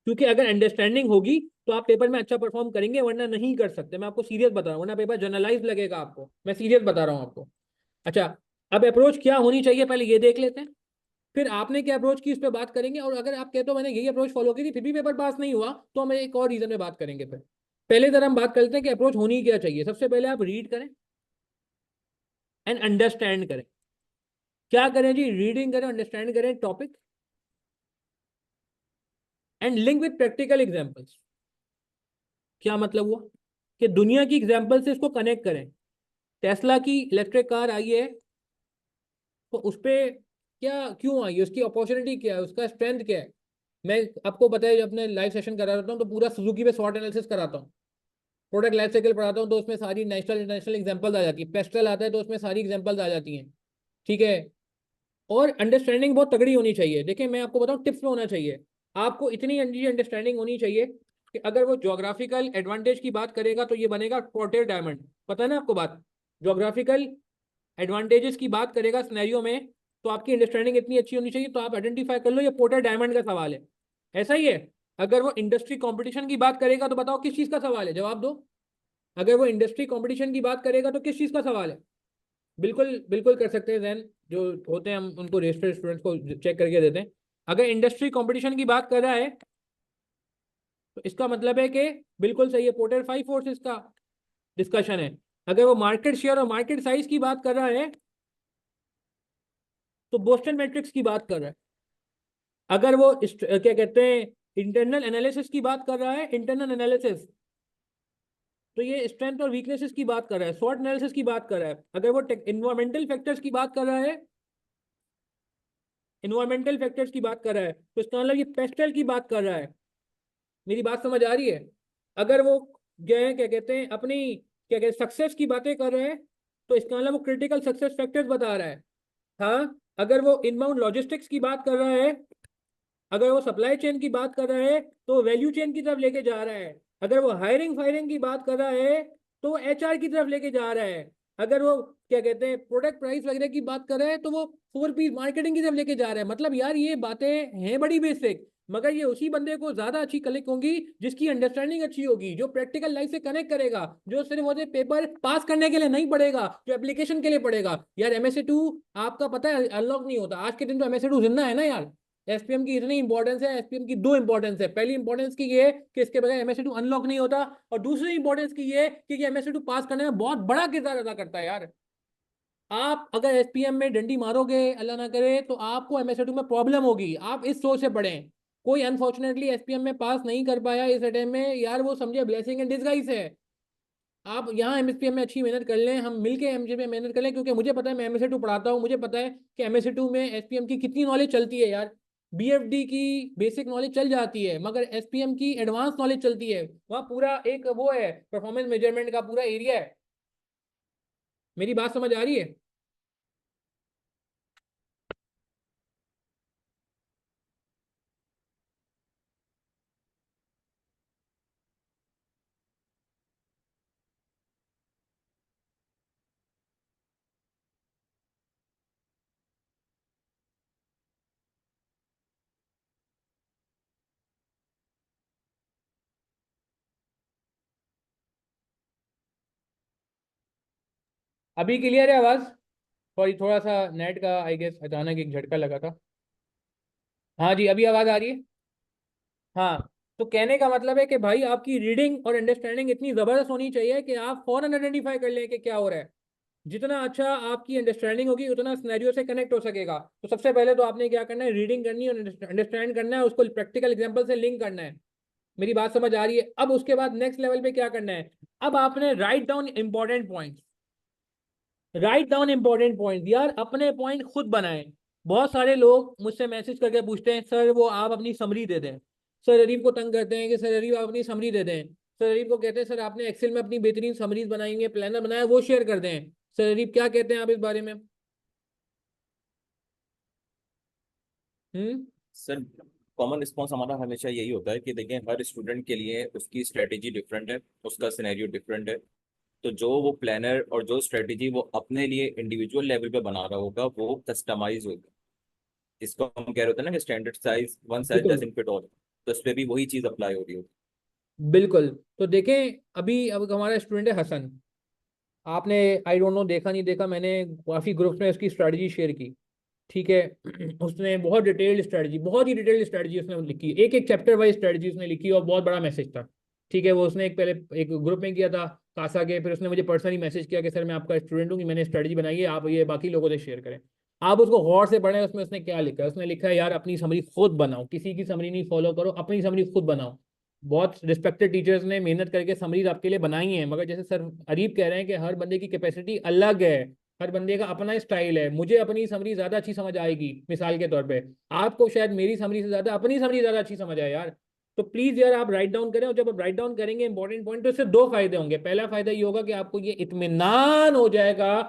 क्योंकि अगर अंडरस्टैंडिंग होगी तो आप पेपर में अच्छा परफॉर्म करेंगे, वरना नहीं कर सकते। मैं आपको सीरियस बता रहा हूँ, वरना पेपर जनरलाइज लगेगा आपको, मैं सीरियस बता रहा हूँ आपको। अच्छा, अब अप्रोच क्या होनी चाहिए पहले ये देख लेते हैं, फिर आपने क्या अप्रोच की उस पर बात करेंगे। और अगर आप कहते हो मैंने यही अप्रोच फॉलो की थी फिर भी पेपर पास नहीं हुआ तो हम एक और रीजन में बात करेंगे। फिर पहले जरा हम बात करते हैं कि अप्रोच होनी क्या चाहिए। सबसे पहले आप रीड करें एंड अंडरस्टैंड करें। क्या करें जी, रीडिंग करें, अंडरस्टैंड करें topic and link with practical examples. क्या मतलब हुआ कि दुनिया की एग्जांपल से इसको कनेक्ट करें। टेस्ला की इलेक्ट्रिक कार आई है तो उस पर क्या क्यों आई है, उसकी अपॉर्चुनिटी क्या है, उसका स्ट्रेंथ क्या है। मैं आपको पता है जब अपने लाइव सेशन करा रहता हूँ तो पूरा सुजुकी पे शॉर्ट एनालिसिस कराता हूँ, प्रोडक्ट लाइफ साइकिल पढ़ाता हूँ तो उसमें सारी नेशनल इंटरनेशनल एग्जांपल्स आ जाती है। पेस्टल आता है तो उसमें सारी एग्जांपल्स आ जाती हैं। ठीक है, और अंडरस्टैंडिंग बहुत तगड़ी होनी चाहिए। देखिए मैं आपको बताऊँ टिप्स में होना चाहिए, आपको इतनी अंडरस्टैंडिंग होनी चाहिए कि अगर वो ज्योग्राफिकल एडवांटेज की बात करेगा तो ये बनेगा पोर्टर डायमंड। पता है ना आपको बात, ज्योग्राफिकल एडवांटेजेस की बात करेगा सिनेरियो में तो आपकी अंडरस्टैंडिंग इतनी अच्छी होनी चाहिए तो आप आइडेंटिफाई कर लो ये पोर्टर डायमंड का सवाल है। ऐसा ही है, अगर वो इंडस्ट्री कंपटीशन की बात करेगा तो बताओ किस चीज का सवाल है, जवाब दो। अगर वो इंडस्ट्री कंपटीशन की बात करेगा तो किस चीज का सवाल है। बिल्कुल बिल्कुल कर सकते हैं जैन, जो होते हैं हम उनको रजिस्टर्ड स्टूडेंट्स को चेक करके देते हैं। अगर इंडस्ट्री कंपटीशन की बात कर रहा है तो इसका मतलब है कि बिल्कुल सही है, पोर्टर 5 फोर्सेस का डिस्कशन है। अगर वो मार्केट शेयर और मार्केट साइज की बात कर रहा है तो बोस्टन मैट्रिक्स की बात कर रहा है। अगर वो क्या कहते हैं इंटरनल एनालिसिस की बात कर रहा है, इंटरनल एनालिसिस तो ये स्ट्रेंथ और वीकनेसेस की बात कर रहा है, स्वॉट एनालिसिस की बात कर रहा है। अगर वो इन्वायरमेंटल फैक्टर्स की बात कर रहा है, इन्वायरमेंटल फैक्टर्स की बात कर रहा है, तो इसका मतलब ये पेस्टल की बात कर रहा है। मेरी बात समझ आ रही है? अगर वो जो है क्या कहते हैं अपनी क्या कहते हैं सक्सेस की बातें कर रहे हैं, तो इसका मतलब वो क्रिटिकल सक्सेस फैक्टर्स बता रहा है। हाँ, अगर वो इनबाउंड लॉजिस्टिक्स की बात कर रहा है, अगर वो सप्लाई चेन की बात कर रहा है, तो वैल्यू चेन की तरफ लेके जा रहा है। अगर वो हायरिंग फायरिंग की बात कर रहा है, तो एचआर की तरफ लेके जा रहा है। अगर वो क्या कहते हैं प्रोडक्ट प्राइस वगैरह की बात कर रहा है, तो वो 4P मार्केटिंग की तरफ लेके जा रहा है। मतलब यार ये बातें हैं बड़ी बेसिक, मगर ये उसी बंदे को ज्यादा अच्छी कनेक्ट होंगी जिसकी अंडरस्टैंडिंग अच्छी होगी, जो प्रैक्टिकल लाइफ से कनेक्ट करेगा, जो सिर्फ वो पेपर पास करने के लिए नहीं पढ़ेगा, जो एप्लीकेशन के लिए पढ़ेगा। यार MSA2 आपका पता है अनलॉक नहीं होता आज के दिन, तो MSA2 जिंदा है ना यार। एसपीएम की इतनी इंपॉर्टेंस है, एसपीएम की दो इंपॉर्टेंस है। पहली इंपॉर्टेंस की ये है कि इसके बगैर MSA2 अनलॉक नहीं होता, और दूसरी इंपॉर्टेंस की ये है कि MSA2 पास करने में बहुत बड़ा किरदार अदा करता है यार। आप अगर एसपीएम में डंडी मारोगे अल्लाह ना करे, तो आपको MSA2 में प्रॉब्लम होगी। आप इस सोच से पढ़ें। कोई अनफॉर्चुनेटली एसपीएम में पास नहीं कर पाया इस अटेम्प्ट में, यार वो समझे ब्लेसिंग इन डिसगाइज है। आप यहाँ एमएसपीएम में अच्छी मेहनत कर लें, हम मिलके एमजे में मेहनत कर लें, क्योंकि मुझे पता है मैं MSA2 पढ़ाता हूँ, मुझे पता है कि MSA2 में एसपीएम की कितनी नॉलेज चलती है यार। बीएफडी की बेसिक नॉलेज चल जाती है, मगर एसपीएम की एडवांस नॉलेज चलती है। वहाँ पूरा एक वो है परफॉर्मेंस मेजरमेंट का पूरा एरिया है। मेरी बात समझ आ रही है? अभी क्लियर है आवाज? सॉरी, थोड़ा सा नेट का आई गेस अचानक एक झटका लगा था। हाँ जी, अभी आवाज आ रही है। हाँ, तो कहने का मतलब है कि भाई आपकी रीडिंग और अंडरस्टैंडिंग इतनी जबरदस्त होनी चाहिए कि आप फौरन आइडेंटिफाई कर लें कि क्या हो रहा है। जितना अच्छा आपकी अंडरस्टैंडिंग होगी, उतना सिनेरियो से कनेक्ट हो सकेगा। तो सबसे पहले तो आपने क्या करना है, रीडिंग करनी है और अंडरस्टैंड करना है, उसको प्रैक्टिकल एग्जांपल से लिंक करना है। मेरी बात समझ आ रही है? अब उसके बाद नेक्स्ट लेवल पे क्या करना है, अब आपने write down important points. Write down important point यार, अपने पॉइंट खुद बनाएं। बहुत सारे लोग मुझसे मैसेज करके पूछते हैं, सर वो आप अपनी समरी दे दें। सर अरीब को तंग करते हैं कि सर अरीब आप अपनी समरी दे दें। सर अरीब को कहते हैं सर आपने एक्सेल में अपनी बेहतरीन समरीज बनाई, प्लानर बनाया, वो शेयर कर दें। सर अरीब क्या कहते हैं आप इस बारे में? हम्म। सर कॉमन रिस्पॉन्स हमारा हमेशा यही होता है कि देखिए हर स्टूडेंट के लिए उसकी स्ट्रेटेजी डिफरेंट है, उसका सिनेरियो डिफरेंट है। तो जो वो प्लानर और जो स्ट्रेटेजी वो अपने लिए इंडिविजुअल लेवल पे बना रहा होगा वो कस्टमाइज होगा। जिसको हम कह रहे होते हैं ना कि स्टैंडर्ड साइज वन साइज बिल्कुल, डजंट फिट ऑल, तो इस पे भी वही चीज अप्लाई हो रही होगी। बिल्कुल। तो देखें, अभी अब हमारा स्टूडेंट है हसन। आपने आई डोंट नो देखा नहीं देखा, मैंने काफ़ी ग्रुप्स में उसकी स्ट्रेटजी शेयर की। ठीक है। उसने बहुत डिटेल्ड स्ट्रेटजी, बहुत ही डिटेल्ड स्ट्रेटजी उसने लिखी, एक एक चैप्टर वाइज स्ट्रेटजी उसने लिखी, और बहुत बड़ा मैसेज था। ठीक है, वो उसने एक पहले एक ग्रुप में किया था कासा के, फिर उसने मुझे पर्सनली मैसेज किया कि सर मैं आपका स्टूडेंट हूँ, कि मैंने स्ट्रेटजी बनाई है, आप ये बाकी लोगों से शेयर करें। आप उसको गौर से पढ़ें, उसमें उसने क्या लिखा है। उसने लिखा है यार अपनी समरी खुद बनाओ, किसी की समरी नहीं फॉलो करो, अपनी समरी खुद बनाओ। बहुत रिस्पेक्टेड टीचर्स ने मेहनत करके समरीज आपके लिए बनाई हैं, मगर जैसे सर अरीब कह रहे हैं कि हर बंदे की कैपेसिटी अलग है, हर बंदे का अपना स्टाइल है। मुझे अपनी समरी ज्यादा अच्छी समझ आएगी मिसाल के तौर पे, आपको शायद मेरी समरी से ज्यादा अपनी समरी ज्यादा अच्छी समझ आए यार। तो प्लीज यार आप राइट डाउन करें, और जब आप राइट डाउन करेंगे इंपॉर्टेंट पॉइंट, तो इससे दो फायदे होंगे। पहला फायदा ये होगा कि आपको ये इत्मीनान हो जाएगा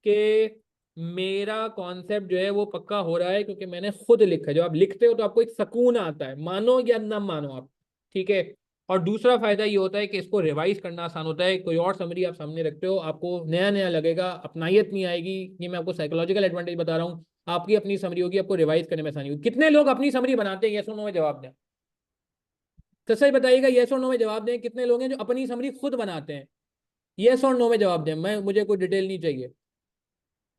कि मेरा कॉन्सेप्ट जो है वो पक्का हो रहा है, क्योंकि मैंने खुद लिखा है। जब आप लिखते हो तो आपको एक सुकून आता है, मानो या ना मानो आप। ठीक है। और दूसरा फायदा ये होता है कि इसको रिवाइज करना आसान होता है। कोई और समरी आप सामने रखते हो, आपको नया नया लगेगा, अपनायत नहीं आएगी। ये मैं आपको साइकोलॉजिकल एडवांटेज बता रहा हूँ। आपकी अपनी समरी होगी, आपको रिवाइज करने में आसानी होगी। कितने लोग अपनी समरी बनाते हैं? यस और नो में जवाब दें। तो सही बताइएगा, यस और नो में जवाब दें, कितने लोग हैं जो अपनी समरी खुद बनाते हैं? यस और नो में जवाब दें, मैं मुझे कोई डिटेल नहीं चाहिए।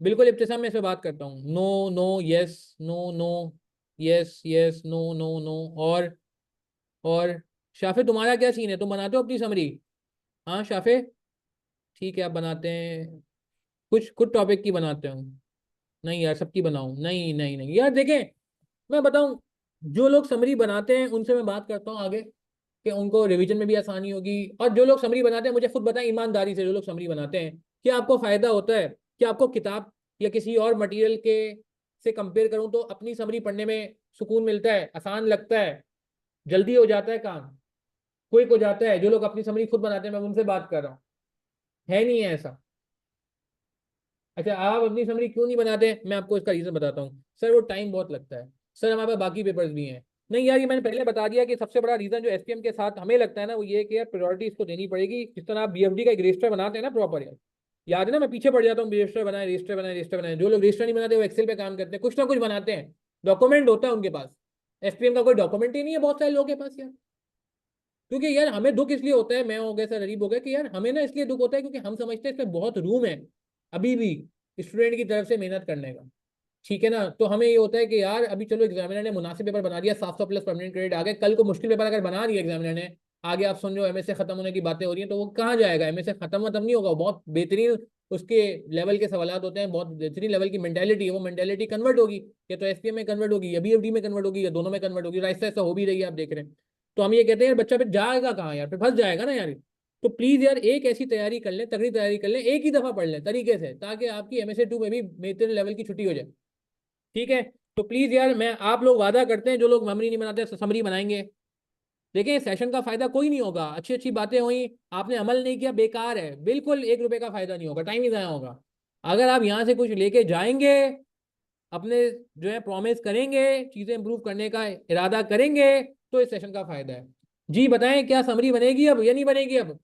बिल्कुल इब्तिसाम, मैं से बात करता हूँ। No, no, yes, no, no, yes, yes, no, no, no. और शाफे तुम्हारा क्या सीन है, तुम बनाते हो अपनी समरी? हाँ शाफे, ठीक है आप बनाते हैं, कुछ कुछ टॉपिक की बनाते हो? नहीं यार सबकी बनाऊं? नहीं नहीं नहीं यार, देखें मैं बताऊं, जो लोग समरी बनाते हैं उनसे मैं बात करता हूँ आगे। कि उनको रिवीजन में भी आसानी होगी। और जो लोग समरी बनाते हैं, मुझे खुद बताएं ईमानदारी से, जो लोग समरी बनाते हैं, क्या आपको फायदा होता है? क्या आपको किताब या किसी और मटेरियल के से कंपेयर करूं तो अपनी समरी पढ़ने में सुकून मिलता है, आसान लगता है, जल्दी हो जाता है काम, क्विक हो जाता है? जो लोग अपनी समरी खुद बनाते हैं, मैं उनसे बात कर रहा हूँ, है नहीं है ऐसा? अच्छा, आप अपनी समरी क्यों नहीं बनाते? मैं आपको इसका रीजन बताता हूँ। सर वो टाइम बहुत लगता है, सर हमारे पास बाकी पेपर्स भी हैं। नहीं यार, ये मैंने पहले बता दिया कि सबसे बड़ा रीजन जो एसपीएम के साथ हमें लगता है ना, वो ये है कि यार प्रायोरिटी इसको देनी पड़ेगी। जिस तरह आप बीएफडी का एक रजिस्टर बनाते हैं ना प्रॉपर, यार याद है ना, मैं पीछे पड़ जाता हूँ, रजिस्टर बनाए, रजिस्टर बनाए, रजिस्टर बनाए। जो लोग रजिस्टर नहीं बनाते वो एक्सेल पे काम करते हैं, कुछ ना कुछ बनाते हैं, डॉक्यूमेंट होता है उनके पास। एसपीएम का कोई डॉक्यूमेंट ही नहीं है बहुत सारे लोगों के पास यार। क्योंकि यार हमें दुख इसलिए होता है, मैं हो गया सर अरीब हो गया, कि यार हमें ना इसलिए दुख होता है क्योंकि हम समझते हैं इसमें बहुत रूम है अभी भी स्टूडेंट की तरफ से मेहनत करने का। ठीक है ना? तो हमें ये होता है कि यार अभी चलो एग्जामिनर ने मुनासिब पेपर बना दिया, 700 प्लस परमानेंट क्रेडिट आ गए, कल को मुश्किल पेपर अगर बना दिया एग्जामिनर ने, आगे आप समझो एमएसए खत्म होने की बातें हो रही हैं, तो वो कहाँ जाएगा? एमएसए खत्म नहीं होगा, बहुत बेहतरीन उसके लेवल के सवाल होते हैं, बहुत बेहतरीन लेवल की मेंटेलिटी है, वो मेंटेलिटी कन्वर्ट होगी, या तो एसपीएम में कन्वर्ट होगी या बीएफडी में कन्वर्ट होगी, या दोनों में कन्वर्ट होगी, ऐसा ऐसा हो भी रही है, आप देख रहे हैं। तो हम ये कहते हैं यार बच्चा फिर जाएगा कहाँ यार, फिर फंस जाएगा ना यार। तो प्लीज यार एक ऐसी तैयारी कर लें, तगड़ी तैयारी कर लें, एक ही दफा पढ़ लें तरीके से, ताकि आपकी एमएसए 2 में भी बेहतरीन लेवल की छुट्टी हो जाए। ठीक है? तो प्लीज यार, मैं आप लोग वादा करते हैं जो लोग मेमोरी नहीं बनाते समरी बनाएंगे। देखिए सेशन का फायदा कोई नहीं होगा, अच्छी अच्छी बातें हुई, आपने अमल नहीं किया, बेकार है, बिल्कुल 1 रुपए का फायदा नहीं होगा, टाइम ही जाया होगा। अगर आप यहाँ से कुछ लेके जाएंगे, अपने जो है प्रॉमिस करेंगे, चीजें इंप्रूव करने का इरादा करेंगे, तो इस सेशन का फायदा है। जी बताएं, क्या समरी बनेगी अब या नहीं बनेगी अब?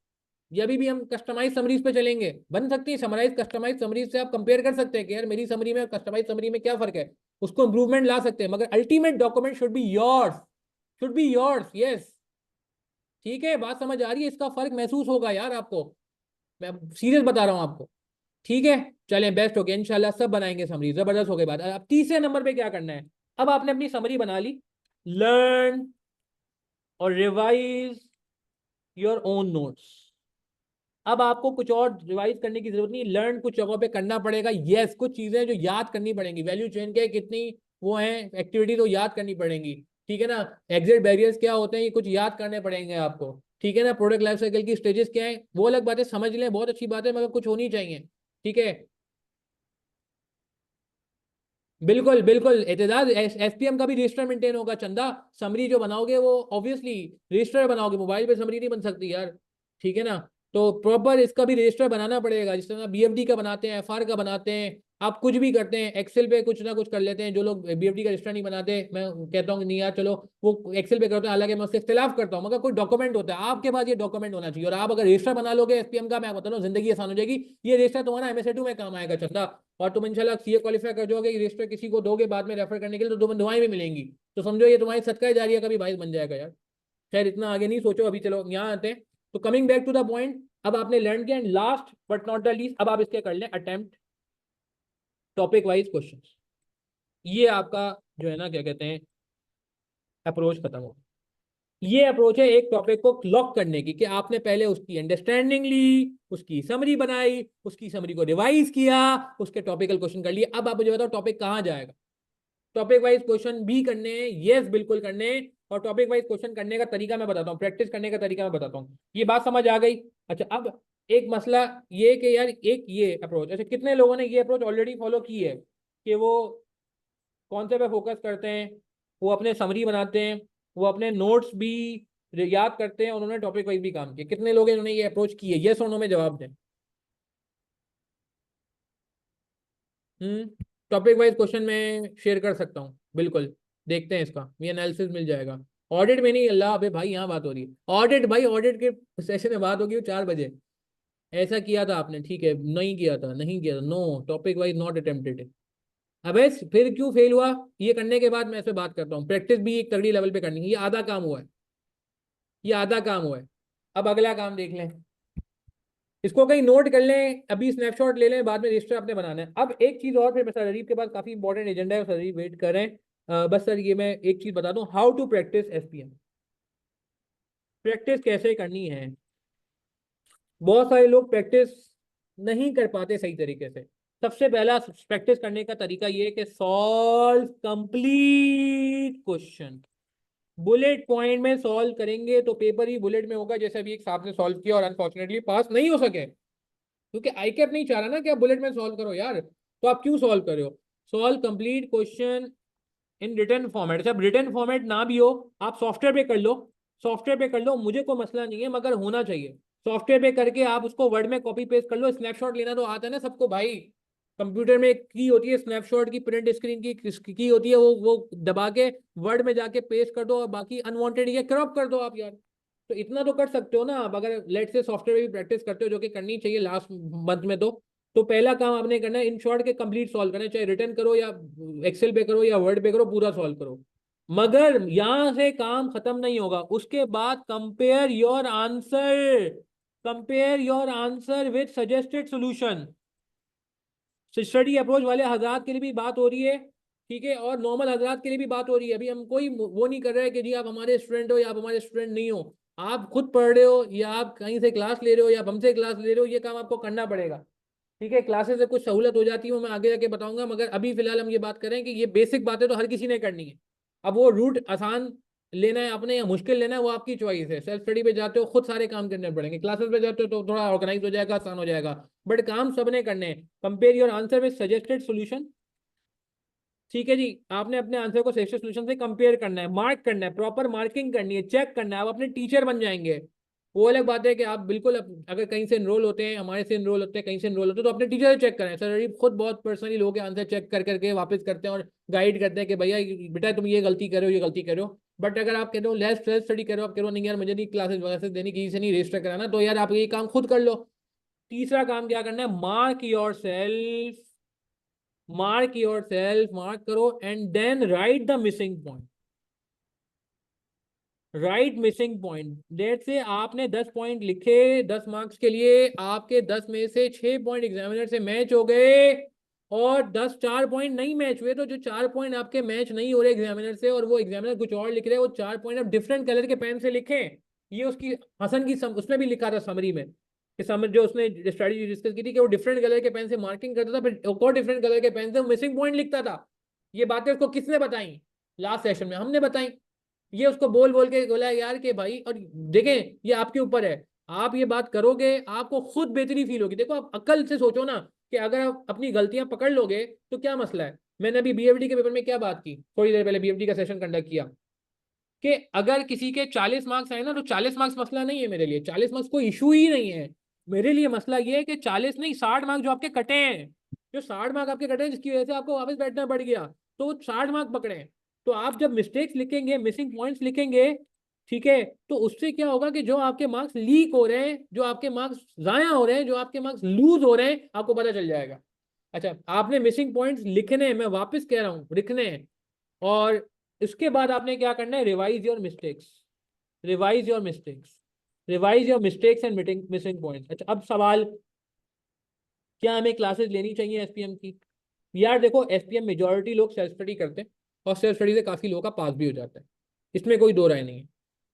ये अभी भी हम कस्टमाइज समरीज पे चलेंगे? बन सकती है समराइज कस्टमाइज समरीज से, आप कंपेयर कर सकते हैं कि यार मेरी समरी में और कस्टमाइज समरी में क्या फर्क है, उसको इंप्रूवमेंट ला सकते हैं, मगर ultimate document should be yours, should be yours. Yes, ठीक है, बात समझ आ रही है? इसका फर्क महसूस होगा यार आपको, मैं सीरियस बता रहा हूँ आपको। ठीक है, चलें, बेस्ट हो गया, इंशाल्लाह सब बनाएंगे समरी, जबरदस्त हो गई बात। अब तीसरे नंबर पे क्या करना है? अब आपने अपनी समरी बना ली, लर्न और रिवाइज योर ओन नोट्स। अब आपको कुछ और रिवाइज करने की जरूरत नहीं, लर्न कुछ जगहों पे करना पड़ेगा। यस, कुछ चीजें जो याद करनी पड़ेंगी, वैल्यू चेन के कितनी वो हैं एक्टिविटी, तो याद करनी पड़ेंगी। ठीक है ना? एग्जिट बैरियर्स क्या होते हैं, ये कुछ याद करने पड़ेंगे आपको। ठीक है ना? प्रोडक्ट लाइफ साइकिल की स्टेजेस क्या है, वो अलग बातें समझ लें, बहुत अच्छी बात है, मगर कुछ होनी चाहिए। ठीक है? बिल्कुल बिल्कुल, एतजाज एसपीएम का भी रजिस्टर मेंटेन होगा चंदा। समरी जो बनाओगे वो ऑब्वियसली रजिस्टर बनाओगे, मोबाइल पे समरी नहीं बन सकती यार। ठीक है ना? तो प्रॉपर इसका भी रजिस्टर बनाना पड़ेगा, जिस तरह बीएफडी का बनाते हैं, एफआर का बनाते हैं, आप कुछ भी करते हैं एक्सेल पे कुछ ना कुछ कर लेते हैं। जो लोग बीएफडी का रजिस्टर नहीं बनाते, मैं कहता हूँ नहीं यार चलो वो एक्सेल पे करते हैं, हालांकि मैं उससे इख्तिलाफ करता हूँ, मगर कोई डॉक्यूमेंट होता है आपके पास, ये डॉक्यूमेंट होना चाहिए। और आप अगर रजिस्टर बना लोगे एसपीएम का, मैं बता रहा हूँ जिंदगी आसान हो जाएगी। ये रजिस्टर तुम्हारा एमएसए 2 में काम आएगा चंदा, और तुम इंशाल्लाह सीए क्वालिफाई कर जाओगे, रजिस्टर किसी को दोगे बाद में रेफर करने के लिए, तो तुम्हें दुआएं भी मिलेंगी। तो समझो ये तुम्हारी सदका जारिया का भी बाइस बन जाएगा यार। खैर इतना आगे नहीं सोचो, अभी चलो यहाँ आते हैं। तो coming back to the point, अब आपने लर्न किया, and last but not the least, अब आप इसके कर लें अटेम्प्ट टॉपिक वाइज क्वेश्चन। ये आपका जो है ना, क्या कहते हैं, अप्रोच खत्म हो। ये अप्रोच है एक टॉपिक को लॉक करने की, कि आपने पहले उसकी अंडरस्टैंडिंग ली, उसकी समरी बनाई, उसकी समरी को रिवाइज किया, उसके टॉपिकल क्वेश्चन कर लिए। अब आप मुझे बताओ टॉपिक कहाँ जाएगा? टॉपिक वाइज क्वेश्चन भी करने हैं, यस बिल्कुल करने हैं। और टॉपिक वाइज क्वेश्चन करने का तरीका मैं बताता हूँ, प्रैक्टिस करने का तरीका मैं बताता हूँ। ये बात समझ आ गई? अच्छा, अब एक मसला ये कि यार एक ये अप्रोच, अच्छा कितने लोगों ने ये अप्रोच ऑलरेडी फॉलो की है, कि वो कौन से पे फोकस करते हैं, वो अपने समरी बनाते हैं, वो अपने नोट्स भी याद करते हैं, उन्होंने टॉपिक वाइज भी काम किया? कितने लोग इन्होंने ये अप्रोच की है? यस और नो में जवाब दें। टॉपिक वाइज क्वेश्चन में शेयर कर सकता हूँ बिल्कुल, देखते हैं इसका, ये एनालिसिस मिल जाएगा। ऑडिट में नहीं, अल्लाह अबे भाई यहाँ बात हो रही है ऑडिट, भाई ऑडिट के सेशन में बात होगी 4 बजे। ऐसा किया था आपने, ठीक है, नहीं किया था, नहीं किया था, no, topic wise not attempted. अबे फिर क्यों फेल हुआ? ये करने के बाद मैं इस पे बात करता हूँ, प्रैक्टिस भी एक तगड़ी लेवल पे करनी है, ये आधा काम हुआ है, ये आधा काम हुआ है। अब अगला काम देख लें, इसको कहीं नोट कर लें, अभी स्नैपशॉट ले लें, बाद में रजिस्टर आपने बनाना है। अब एक चीज और, फिर सर अरीब के पास काफी इंपॉर्टेंट एजेंडा है, सर अरीब वेट कर रहे हैं। बस सर ये मैं एक चीज बता दूं, how to practice SPM. Practice कैसे करनी है? बहुत सारे लोग प्रैक्टिस नहीं कर पाते सही तरीके से। सबसे पहला प्रैक्टिस करने का तरीका ये है कि solve complete question. Bullet point में सॉल्व करेंगे तो पेपर ही बुलेट में होगा, जैसे अभी एक साहब ने सॉल्व किया और अनफॉर्चुनेटली पास नहीं हो सके, क्योंकि आई कैप नहीं चाह रहा ना कि आप बुलेट में सॉल्व करो यार, तो आप क्यों सॉल्व कर रहे हो? Solve complete question in return format. जब रिटर्न फॉर्मेट ना भी हो, आप सॉफ्टवेयर पे कर लो, सॉफ्टवेयर पे कर लो, मुझे कोई मसला नहीं है, मगर होना चाहिए। सॉफ्टवेयर पे करके आप उसको वर्ड में कॉपी पेस्ट कर लो। स्नैपशॉट लेना तो आता है ना सबको भाई, कंप्यूटर में एक की होती है स्नैपशॉट की, प्रिंट स्क्रीन की होती है, वो दबा के वर्ड में जाके पेस्ट कर दो, और बाकी अनवांटेड ये क्रॉप कर दो आप यार। तो इतना तो कर सकते हो ना आप, अगर लेट से सॉफ्टवेयर भी प्रैक्टिस करते हो, जो कि करनी चाहिए लास्ट मंथ में। तो पहला काम आपने करना है इन शॉर्ट के कंप्लीट सॉल्व करना है, चाहे रिटर्न करो या एक्सेल पे करो या वर्ड पे करो, पूरा सॉल्व करो। मगर यहां से काम खत्म नहीं होगा, उसके बाद compare your answer, compare your answer with suggested solution. Study approach वाले हजरात के लिए भी बात हो रही है, ठीक है, और नॉर्मल हजरात के लिए भी बात हो रही है। अभी हम कोई वो नहीं कर रहे हैं कि जी आप हमारे स्टूडेंट हो या आप हमारे स्टूडेंट नहीं हो। आप खुद पढ़ रहे हो या आप कहीं से क्लास ले रहे हो या आप हमसे क्लास ले रहे हो, ये काम आपको करना पड़ेगा। ठीक है, क्लासेस से कुछ सहूलत हो जाती है, वो मैं आगे जाके बताऊंगा, मगर अभी फिलहाल हम ये बात करें कि ये बेसिक बातें तो हर किसी ने करनी है। अब वो रूट आसान लेना है आपने या मुश्किल लेना है, वो आपकी चॉइस है। सेल्फ स्टडी पे जाते हो खुद सारे काम करने पड़ेंगे, क्लासेस पे जाते हो तो थोड़ा ऑर्गेनाइज हो जाएगा, आसान हो जाएगा, बट काम सबने करने हैं। Compare your answer with suggested solution. ठीक है जी, आपने अपने आंसर को सजेस्टेड सॉल्यूशन से कंपेयर करना है, मार्क करना है, प्रॉपर मार्किंग करनी है, चेक करना है, आप अपने टीचर बन जाएंगे। वो अलग बात है कि आप बिल्कुल अगर कहीं से एनरोल होते हैं, हमारे से एनरोल होते हैं, कहीं से एनरोल होते हैं, तो अपने टीचर से चेक करें। सर अरीब खुद बहुत पर्सनली लोगों के आंसर चेक कर करके वापस करते हैं और गाइड करते हैं कि भैया बेटा तुम ये गलती कर रहे हो, ये गलती कर रहे हो। बट अगर आप कहते हो लेस सेल्फ स्टडी करो, आप कह रहे हो नहीं यार मुझे नहीं क्लासेस वगैरह देनी, किसी से नहीं रजिस्टर कराना, तो यार आप ये काम खुद कर लो। तीसरा काम क्या करना है, mark yourself, mark yourself, mark करो and then write the missing point, write missing point. Date से आपने 10 पॉइंट लिखे 10 मार्क्स के लिए, आपके 10 में से 6 पॉइंट एग्जामिनर से मैच हो गए और 4 पॉइंट नहीं मैच हुए, तो जो 4 पॉइंट आपके मैच नहीं हो रहे एग्जामिनर से और वो एग्जामिनर कुछ और लिख रहे हैं, वो 4 पॉइंट आप डिफरेंट कलर के पेन से लिखें। ये उसकी हसन की उसमें भी लिखा था समरी में कि समझ जो उसने स्ट्रेटजी डिस्कस की थी कि वो डिफरेंट कलर के पेन से मार्किंग करता था, फिर एक और डिफरेंट कलर के पेन से मिसिंग पॉइंट लिखता था। ये बातें उसको किसने बताई? लास्ट सेशन में हमने बताई। ये उसको बोल बोल के बोला यार कि भाई, और देखें ये आपके ऊपर है, आप ये बात करोगे आपको खुद बेहतरी फील होगी। देखो आप अकल से सोचो ना, कि अगर आप अपनी गलतियां पकड़ लोगे तो क्या मसला है। मैंने अभी बीएफडी के पेपर में क्या बात की, थोड़ी देर पहले बीएफडी का सेशन कंडक्ट किया, कि अगर किसी के 40 मार्क्स आए ना, तो 40 मार्क्स मसला नहीं है मेरे लिए, 40 मार्क्स कोई इशू ही नहीं है। मेरे लिए मसला ये है कि 40 नहीं 60 मार्क्स जो आपके कटे हैं, जो 60 मार्क्स आपके कटे हैं जिसकी वजह से आपको वापस बैठना पड़ गया, तो 60 मार्क्स पकड़े हैं। तो आप जब मिस्टेक्स लिखेंगे, मिसिंग पॉइंट्स लिखेंगे, ठीक है, तो उससे क्या होगा कि जो आपके मार्क्स लीक हो रहे हैं, जो आपके मार्क्स जाया हो रहे हैं, जो आपके मार्क्स लूज हो रहे हैं, आपको पता चल जाएगा। अच्छा, आपने मिसिंग पॉइंट्स लिखने हैं, मैं वापस कह रहा हूँ लिखने हैं, और इसके बाद आपने क्या करना है, revise your mistakes, revise your mistakes, revise your mistakes and missing points. अच्छा, अब सवाल, क्या हमें क्लासेस लेनी चाहिए एसपीएम की? यार देखो, एसपीएम मेजोरिटी लोग सेल्फ स्टडी करते हैं और सेल्फ स्टडी से काफी लोगों का पास भी हो जाता है, इसमें कोई दो राय नहीं है।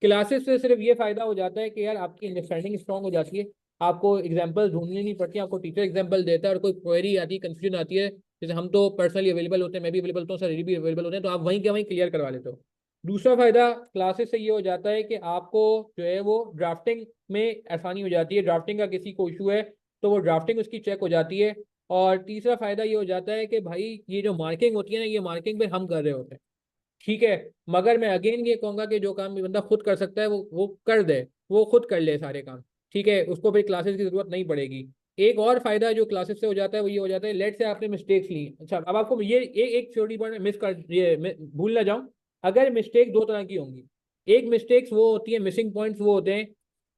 क्लासेस से सिर्फ ये फायदा हो जाता है कि यार आपकी अंडरस्टैंडिंग स्ट्रांग हो जाती है, आपको एग्जाम्पल ढूंढनी नहीं पड़ती, आपको टीचर एग्जाम्पल देता है, और कोई क्वेरी आती है, कंफ्यूजन आती है, जैसे हम तो पर्सनली अवेलेबल होते हैं, मैं भी अवेलेबल होता हूँ, सर भी अवेलेबल होते हैं, तो आप वहीं के वहीं क्लियर करवा लेते हो। दूसरा फायदा क्लासेस से ये हो जाता है कि आपको जो है वो ड्राफ्टिंग में आसानी हो जाती है, ड्राफ्टिंग का किसी को इशू है तो वो ड्राफ्टिंग उसकी चेक हो जाती है। और तीसरा फायदा ये हो जाता है कि भाई ये जो मार्किंग होती है ना, ये मार्किंग पे हम कर रहे होते हैं, ठीक है। मगर मैं अगेन ये कहूंगा कि जो काम भी बंदा खुद कर सकता है वो कर दे, वो खुद कर ले सारे काम, ठीक है, उसको फिर क्लासेस की जरूरत नहीं पड़ेगी। एक और फायदा जो क्लासेस से हो जाता है वो ये हो जाता है, लेट से आपने मिस्टेक्स ली, अच्छा अब आपको ये एक छोटी पॉइंट मिस कर ये भूल ना जाऊं, अगर मिस्टेक दो तरह की होंगी। एक मिस्टेक्स वो होती है, मिसिंग पॉइंट्स वो होते हैं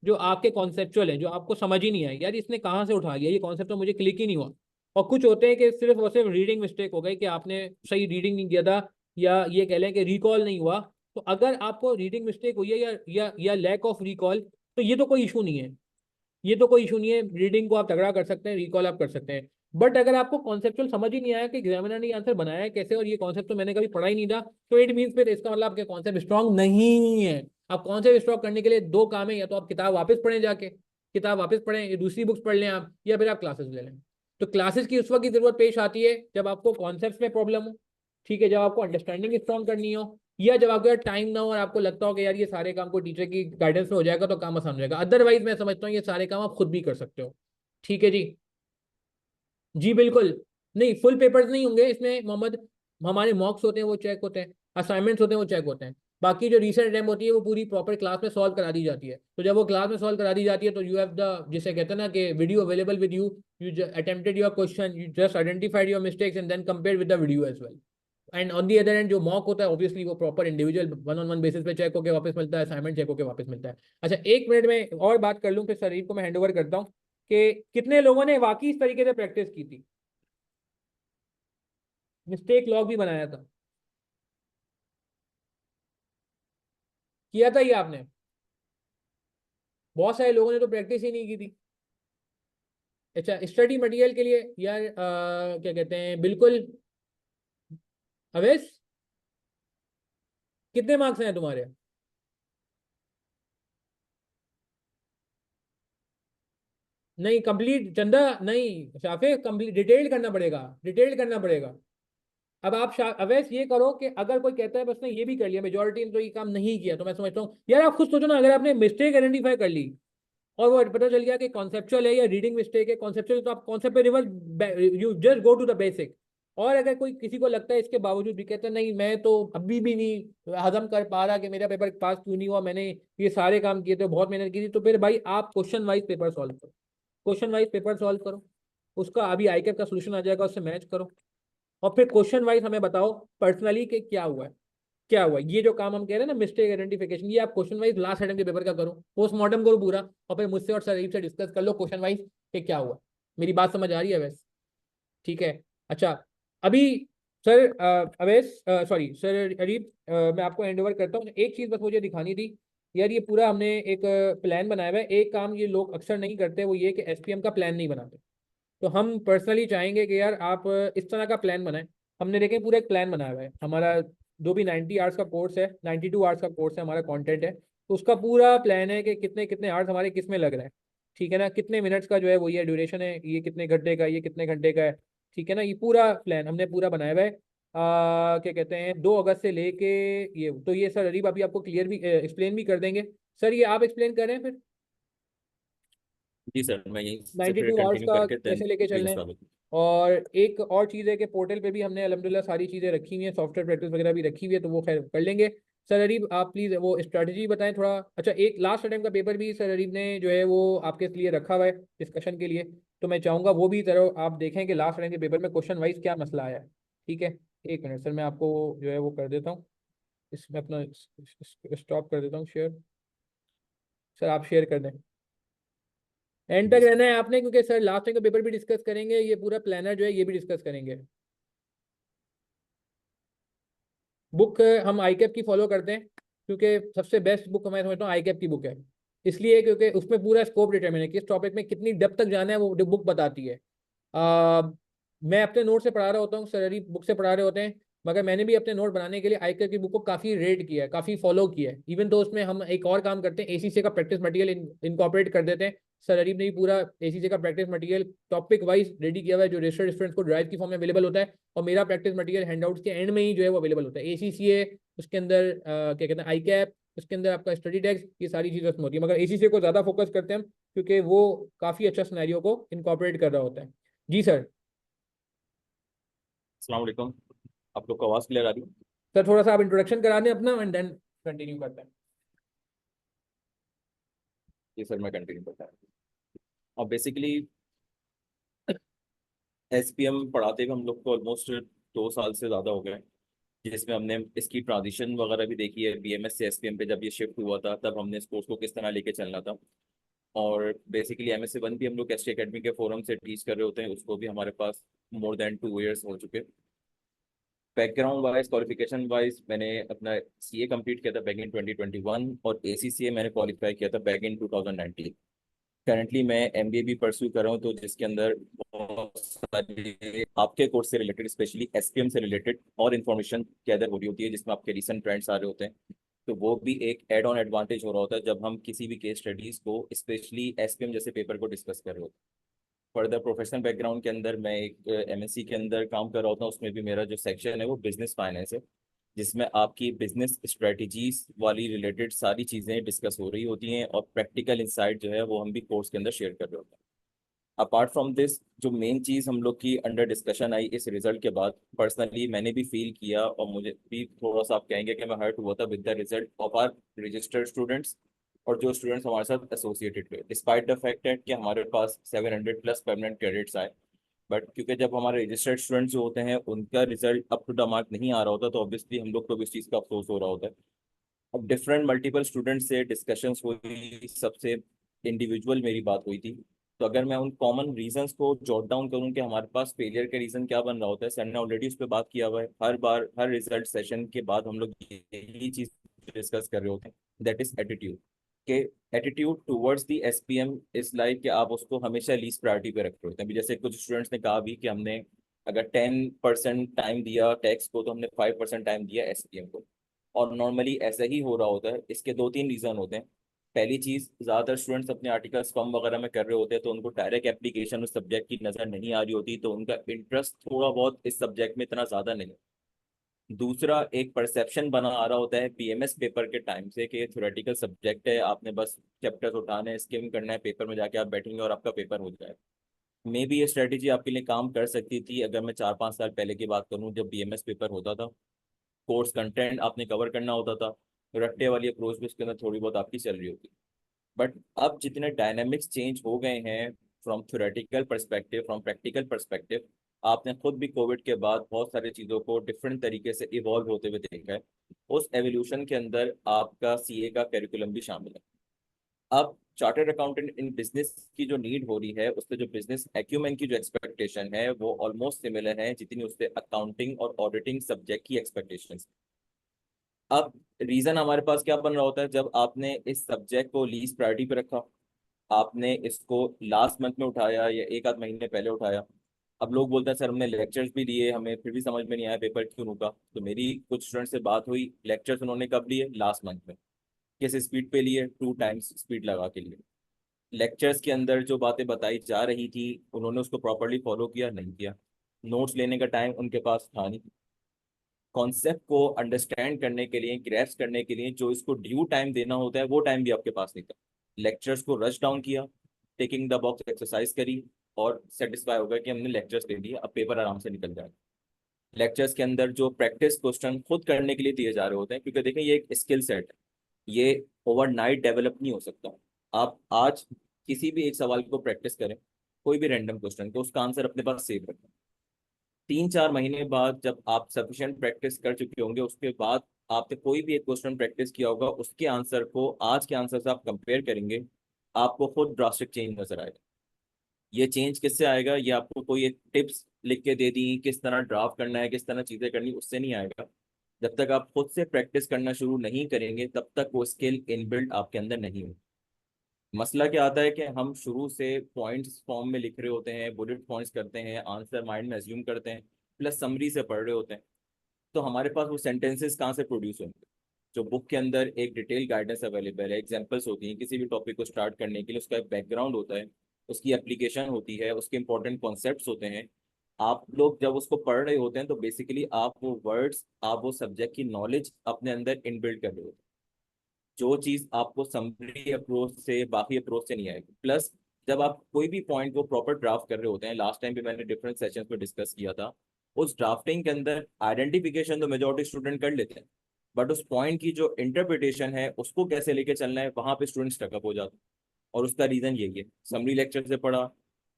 जो आपके कॉन्सेप्चुअल है, जो आपको समझ ही नहीं आई, यार इसने कहाँ से उठा लिया, ये कॉन्सेप्ट तो मुझे क्लिक ही नहीं हुआ। और कुछ होते हैं कि सिर्फ और सिर्फ रीडिंग मिस्टेक हो गई, कि आपने सही रीडिंग नहीं किया था, या ये कह लें कि रिकॉल नहीं हुआ। तो अगर आपको रीडिंग मिस्टेक हुई है या लैक ऑफ रिकॉल, तो ये तो कोई इशू नहीं है, ये तो कोई इशू नहीं है, रीडिंग को आप तगड़ा कर सकते हैं, रिकॉल आप कर सकते हैं। बट अगर आपको कॉन्सेप्चुअल समझ ही नहीं आया कि एग्जामिनर ने आंसर बनाया है कैसे, और ये कॉन्सेप्ट तो मैंने कभी पढ़ा ही नहीं था, तो इट मीन्स फिर इसका मतलब आपके कॉन्सेप्ट स्ट्रॉन्ग नहीं है। आप कॉन्सेप्ट स्ट्रॉन्ग करने के लिए दो काम है, या तो आप किताब वापस पढ़ें, जाके किताब वापस पढ़ें, या दूसरी बुक्स पढ़ लें आप, या फिर आप क्लासेस ले लें। तो क्लासेस की उस वक्त की जरूरत पेश आती है जब आपको कॉन्सेप्ट में प्रॉब्लम हो, ठीक है, जब आपको अंडरस्टैंडिंग स्ट्रॉन्ग करनी हो, या जब आपके पास टाइम ना हो और आपको लगता हो कि यार ये सारे काम को टीचर की गाइडेंस में हो जाएगा तो काम आसान हो जाएगा, अदरवाइज मैं समझता हूँ ये सारे काम आप खुद भी कर सकते हो। ठीक है जी। जी बिल्कुल। नहीं, फुल पेपर्स नहीं होंगे इसमें मोहम्मद। हमारे मॉक्स होते हैं वो चेक होते हैं, असाइनमेंट्स होते हैं वो चेक होते हैं। बाकी जो रीसेंट अटेम्प्ट होती है वो पूरी प्रॉपर क्लास में सॉल्व करा दी जाती है। तो जब वो क्लास में सॉल्व करा दी जाती है तो यू हैव द, जिसे कहते हैं ना कि video available with you, you attempted your question, you just identified your mistakes and then compare with the video as well. And on the other end जो मॉक होता है ऑब्वियसली वो proper individual one on one basis पे check होकर वापस मिलता है, assignment check होकर वापस मिलता है। अच्छा, एक मिनट में और बात कर लूँ फिर शरीफ को मैं हैंड ओवर करता हूँ कि कितने लोगों ने वाकई इस तरीके से प्रैक्टिस की थी, मिस्टेक लॉग भी बनाया था, किया था ये आपने? बहुत सारे लोगों ने तो प्रैक्टिस ही नहीं की थी। अच्छा, स्टडी मटेरियल के लिए यार क्या कहते हैं, बिल्कुल। अवेश, कितने मार्क्स हैं तुम्हारे? नहीं कंप्लीट चंदा, नहीं शाफे, कंप्लीट डिटेल्ड करना पड़ेगा, डिटेल्ड करना पड़ेगा। अब आप अवैस ये करो कि अगर कोई कहता है बस ने ये भी कर लिया, मेजोरिटी ने तो ये काम नहीं किया, तो मैं समझता हूँ यार आप खुद सोचो ना, अगर आपने मिस्टेक आइडेंटिफाई कर ली और वो पता चल गया कि कॉन्सेप्चुअल है या रीडिंग मिस्टेक है, कॉन्सेप्चुअल तो आप कॉन्सेप्ट पे reverse, you just go to the basic. और अगर कोई किसी को लगता है इसके बावजूद भी कहता है नहीं मैं तो अभी भी नहीं हजम कर पा रहा कि मेरा पेपर पास क्यों नहीं हुआ, मैंने ये सारे काम किए थे, बहुत मेहनत की थी, तो फिर भाई आप क्वेश्चन वाइज पेपर सॉल्व करो, क्वेश्चन वाइज पेपर सॉल्व करो, उसका अभी आईकेप का सोल्यूशन आ जाएगा, उससे मैच करो, और फिर क्वेश्चन वाइज हमें बताओ पर्सनली कि क्या हुआ है, क्या हुआ है। ये जो काम हम कह रहे हैं ना मिस्टेक आइडेंटिफिकेशन, ये आप क्वेश्चन वाइज लास्ट अटेम्प्ट के पेपर का करो, पोस्टमार्टम करो पूरा, और फिर मुझसे और सरीफ से डिस्कस कर लो क्वेश्चन वाइज कि क्या हुआ। मेरी बात समझ आ रही है वैसे? ठीक है। अच्छा, अभी sir Awais, sorry sir Areeb, मैं आपको हैंड ओवर करता हूँ। एक चीज़ बस मुझे दिखानी थी यार, ये पूरा हमने एक प्लान बनाया हुआ है। एक काम ये लोग अक्सर नहीं करते, वो ये कि एसपीएम का प्लान नहीं बनाते। तो हम पर्सनली चाहेंगे कि यार आप इस तरह का प्लान बनाएं। हमने देखें पूरा एक प्लान बनाया हुआ है हमारा, जो भी 90 आवर्स का कोर्स है, 92 आवर्स का कोर्स है, हमारा कंटेंट है, तो उसका पूरा प्लान है कि कितने कितने आवर्स हमारे किस में लग रहे हैं। ठीक है ना, कितने मिनट्स का जो है वो ये ड्यूरेशन है, ये कितने घंटे का, ये कितने घंटे का है। ठीक है ना, ये पूरा प्लान हमने पूरा बनाया हुआ है। क्या कहते हैं, 2 अगस्त से लेके ये, तो ये सर अरीब अभी आपको क्लियर भी एक्सप्लेन भी कर देंगे। सर ये आप एक्सप्लेन करें फिर जी सर, मैं यहीं से नाइन्टी फिर टू आवर्स कंटिन्यू का करके देन कैसे लेके चल रहे बिजनेस हैं। वालों को। और एक और चीज़ है कि पोर्टल पे भी हमने अल्हम्दुलिल्लाह सारी चीज़ें रखी हुई हैं, सॉफ्टवेयर प्रैक्टिस वगैरह भी रखी हुई है, तो वो खैर कर लेंगे। सर अरीब आप प्लीज़ वो स्ट्रैटेजी बताएं थोड़ा। अच्छा, एक लास्ट टाइम का पेपर भी सर अरीब ने जो है वो आपके लिए रखा हुआ है डिस्कशन के लिए, तो मैं चाहूँगा वो भी तरह आप देखें कि लास्ट टाइम के पेपर में क्वेश्चन वाइज क्या मसला आया है। ठीक है, एक मिनट सर मैं आपको जो है वो कर देता हूँ, इसमें अपना स्टॉप कर देता हूँ शेयर। सर आप शेयर कर दें, एंड तक जी सर। रहना है आपने, क्योंकि सर लास्ट टाइम का पेपर भी डिस्कस करेंगे, ये पूरा प्लानर जो है ये भी डिस्कस करेंगे। बुक हम आईकैप की फॉलो करते हैं, क्योंकि सबसे बेस्ट बुक मैं समझता हूँ आईकैप की बुक है, इसलिए क्योंकि उसमें पूरा स्कोप डिटरमिन है, किस टॉपिक में कितनी डेप्थ तक जाना है वो बुक बताती है। आ, मैं अपने नोट से पढ़ा रहा होता हूँ, सर बुक से पढ़ा रहे होते हैं, मगर मैंने भी अपने नोट बनाने के लिए आईकैप की बुक को काफ़ी रेड किया है, काफ़ी फॉलो किया है। इवन तो उसमें हम एक और काम करते हैं, एसीसी का प्रैक्टिस मटेरियल इनकॉर्पोरेट कर देते हैं। सर अरीब ने भी पूरा एसीसी का practice material topic wise ready किया हुआ है, जो रजिस्टर्ड स्टूडेंट्स को ड्राइव की फॉर्म में अवेलेबल होता है, और मेरा प्रैक्टिस मटेरियल हैंडआउट्स के एंड में ही जो है वो अवेलेबल होता है। एसीसीए, उसके अंदर क्या कहते हैं आई कैप, उसके अंदर आपका स्टडी टेक्स्ट, ये सारी चीज़ें उसमें होती है, मगर एसीसीए को ज़्यादा फोकस करते हैं हम, क्योंकि वो काफ़ी अच्छा सिनेरियो को इनकॉर्पोरेट कर रहा होता है। जी सर। अस्सलाम वालेकुम। आप लोग को आवाज़ क्लियर आ रही है? सर थोड़ा सा आप इंट्रोडक्शन करा दें अपना एंड देन कंटिन्यू करते हैं। जी सर, मैं कंटिन्यू करता हूँ। और बेसिकली एसपीएम पढ़ाते हुए हम लोग को ऑलमोस्ट 2 साल से ज़्यादा हो गए हैं, जिसमें हमने इसकी ट्रांजिशन वगैरह भी देखी है। बीएमएस से एसपीएम पे जब ये शिफ्ट हुआ था तब हमने इस कोर्स को किस तरह लेके चलना था। और बेसिकली एमएससी 1 भी हम लोग एसटी एकेडमी के फोरम से टीच कर रहे होते हैं, उसको भी हमारे पास मोर देन 2 इयर्स हो चुके। बैकग्राउंड वाइज, क्वालिफिकेशन वाइज, मैंने अपना सीए कंप्लीट किया था बैक इन 2021 और एसीसीए मैंने क्वालिफाई किया था बैक इन 2019। करंटली मैं एमबीए भी परस्यू कर रहा हूँ, तो जिसके अंदर बहुत सारे आपके कोर्स से रिलेटेड, स्पेशली एसपीएम से रिलेटेड और इन्फॉर्मेशन गैदर हो रही होती है, जिसमें आपके रिसेंट ट्रेंड्स आ रहे होते हैं। तो वो भी एक एड ऑन एडवांटेज हो रहा होता है जब हम किसी भी केस स्टडीज को, स्पेशली एसपीएम जैसे पेपर को डिस्कस कर रहे होते हैं। फर्दर प्रोफेशनल बैकग्राउंड के अंदर मैं एक एमएससी के अंदर काम कर रहा होता हूँ, उसमें भी मेरा जो सेक्शन है वो बिजनेस फाइनेंस है। जिसमें आपकी बिजनेस स्ट्रेटजीज वाली रिलेटेड सारी चीज़ें डिस्कस हो रही होती हैं और प्रैक्टिकल इंसाइट जो है वो हम भी कोर्स के अंदर शेयर कर रहे होते हैं। अपार्ट फ्रॉम दिस, जो मेन चीज़ हम लोग की अंडर डिस्कशन आई इस रिजल्ट के बाद, पर्सनली मैंने भी फील किया और मुझे भी थोड़ा सा आप कहेंगे कि मैं हर्ट हुआ था with the result of our registered students और जो स्टूडेंट्स हमारे साथ एसोसिएटेड थे, डिस्पाइट द फैक्ट है कि हमारे पास 700 प्लस परमानेंट क्रेडिट्स आए। बट क्योंकि जब हमारे रजिस्टर्ड स्टूडेंट्स जो होते हैं उनका result up to the mark नहीं आ रहा होता, तो ऑब्वियसली हम लोग को भी इस चीज़ का अफसोस हो रहा होता है। अब डिफरेंट मल्टीपल स्टूडेंट से डिस्कशंस हुई, सबसे इंडिविजुअल मेरी बात हुई थी। तो अगर मैं उन कॉमन रीजंस को जॉट डाउन करूं कि हमारे पास फेलियर के रीजन क्या बन रहा होता है, सर ने ऑलरेडी उस पर बात किया हुआ है। हर बार हर रिजल्ट सेशन के बाद हम लोग यही चीज डिस्कस कर रहे होते हैं, दैट इज एटीट्यूड। के attitude towards the SPM is like कि आप उसको हमेशा लीस्ट प्रायोरिटी पे रख रहे होते हैं। अभी जैसे कुछ स्टूडेंट्स ने कहा भी कि हमने अगर 10% टाइम दिया टैक्स को तो हमने 5% टाइम दिया एसपीएम को। और नॉर्मली ऐसा ही हो रहा होता है। इसके दो तीन रीजन होते हैं। पहली चीज, ज्यादातर स्टूडेंट्स अपने आर्टिकल्स फॉर्म वगैरह में कर रहे होते हैं तो उनको डायरेक्ट एप्लीकेशन उस सब्जेक्ट की नजर नहीं आ रही होती, तो उनका इंटरेस्ट थोड़ा बहुत इस सब्जेक्ट में इतना ज्यादा नहीं। दूसरा, एक परसेप्शन बना आ रहा होता है पीएमएस पेपर के टाइम से कि ये थ्योरेटिकल सब्जेक्ट है, आपने बस चैप्टर्स उठाने हैं, स्किम करना है, पेपर में जाके आप बैठेंगे और आपका पेपर हो जाए। मे बी ये स्ट्रेटेजी आपके लिए काम कर सकती थी अगर मैं 4-5 साल पहले की बात करूं, जब बीएमएस पेपर होता था, कोर्स कंटेंट आपने कवर करना होता था, रट्टे वाली अप्रोच भी उसके अंदर थोड़ी बहुत आपकी चल रही होती। बट अब जितने डायनामिक्स चेंज हो गए हैं from theoretical perspective, from practical perspective, आपने खुद भी कोविड के बाद बहुत सारी चीज़ों को डिफरेंट तरीके से इवॉल्व होते हुए देखा है। उस एवोल्यूशन के अंदर आपका सीए का करिकुलम भी शामिल है। अब चार्टर्ड अकाउंटेंट इन बिजनेस की जो नीड हो रही है, उससे जो बिजनेस एक्यूमेन की जो एक्सपेक्टेशन है वो ऑलमोस्ट सिमिलर है जितनी उससे अकाउंटिंग और ऑडिटिंग सब्जेक्ट की एक्सपेक्टेशन। अब रीजन हमारे पास क्या बन रहा होता है, जब आपने इस सब्जेक्ट को लीस्ट प्रायोरिटी पे रखा, आपने इसको लास्ट मंथ में उठाया या एक आध महीने पहले उठाया। अब लोग बोलते हैं सर हमने लेक्चर्स भी लिए, हमें फिर भी समझ में नहीं आया पेपर क्यों रुका। तो मेरी कुछ स्टूडेंट से बात हुई, लेक्चर्स उन्होंने कब लिए? लास्ट मंथ में। किस स्पीड पे लिए? 2 टाइम्स स्पीड लगा के लिए। लेक्चर्स के अंदर जो बातें बताई जा रही थी उन्होंने उसको प्रॉपरली फॉलो किया? नहीं किया। नोट्स लेने का टाइम उनके पास था नहीं। कॉन्सेप्ट को अंडरस्टैंड करने के लिए, ग्रैस्प करने के लिए जो इसको ड्यू टाइम देना होता है वो टाइम भी आपके पास नहीं था। लेक्चर्स को रश डाउन किया, टेकिंग द बॉक्स एक्सरसाइज करी और सेटिस्फाई हो गया कि हमने लेक्चर्स ले लिए, अब पेपर आराम से निकल जाएगा। लेक्चर्स के अंदर जो प्रैक्टिस क्वेश्चन खुद करने के लिए दिए जा रहे होते हैं, क्योंकि देखें ये एक स्किल सेट है, ये ओवरनाइट डेवलप नहीं हो सकता। आप आज किसी भी एक सवाल को प्रैक्टिस करें, कोई भी रैंडम क्वेश्चन को, उसका आंसर अपने पास सेव रखें। 3-4 महीने बाद जब आप सफिशिएंट प्रैक्टिस कर चुके होंगे, उसके बाद आपने कोई भी एक क्वेश्चन प्रैक्टिस किया होगा, उसके आंसर को आज के आंसर से आप कंपेयर करेंगे, आपको खुद ड्रास्टिक चेंज नजर आएगा। ये चेंज किससे आएगा? ये आपको कोई एक टिप्स लिख के दे दी किस तरह ड्राफ्ट करना है, किस तरह चीजें करनी, उससे नहीं आएगा। जब तक आप खुद से प्रैक्टिस करना शुरू नहीं करेंगे तब तक वो स्किल इनबिल्ट आपके अंदर नहीं हो। मसला क्या आता है कि हम शुरू से पॉइंट्स फॉर्म में लिख रहे होते हैं, बुलेट पॉइंट्स करते हैं, आंसर माइंड में एज्यूम करते हैं, प्लस समरी से पढ़ रहे होते हैं। तो हमारे पास वो सेंटेंसेस कहाँ से प्रोड्यूस होंगे? जो बुक के अंदर एक डिटेल गाइडेंस अवेलेबल है, एग्जांपल्स होती हैं किसी भी टॉपिक को स्टार्ट करने के लिए, उसका एक बैकग्राउंड होता है, उसकी एप्लीकेशन होती है, उसके इंपॉर्टेंट कॉन्सेप्ट्स होते हैं। आप लोग जब उसको पढ़ रहे होते हैं तो बेसिकली आप वो वर्ड्स, आप वो सब्जेक्ट की नॉलेज अपने अंदर इनबिल्ड कर रहे होते हैं, जो चीज आपको समरी अप्रोच से, बाकी अप्रोच से नहीं आएगी। प्लस जब आप कोई भी पॉइंट को प्रॉपर ड्राफ्ट कर रहे होते हैं, लास्ट टाइम भी मैंने डिफरेंट सेशंस में डिस्कस किया था, उस ड्राफ्टिंग के अंदर आइडेंटिफिकेशन तो मेजोरिटी स्टूडेंट कर लेते हैं, बट उस पॉइंट की जो इंटरप्रिटेशन है उसको कैसे लेके चलना है, वहां पे स्टूडेंट स्टकअप हो जाते हैं। और उसका रीजन यही है, समरी लेक्चर से पढ़ा,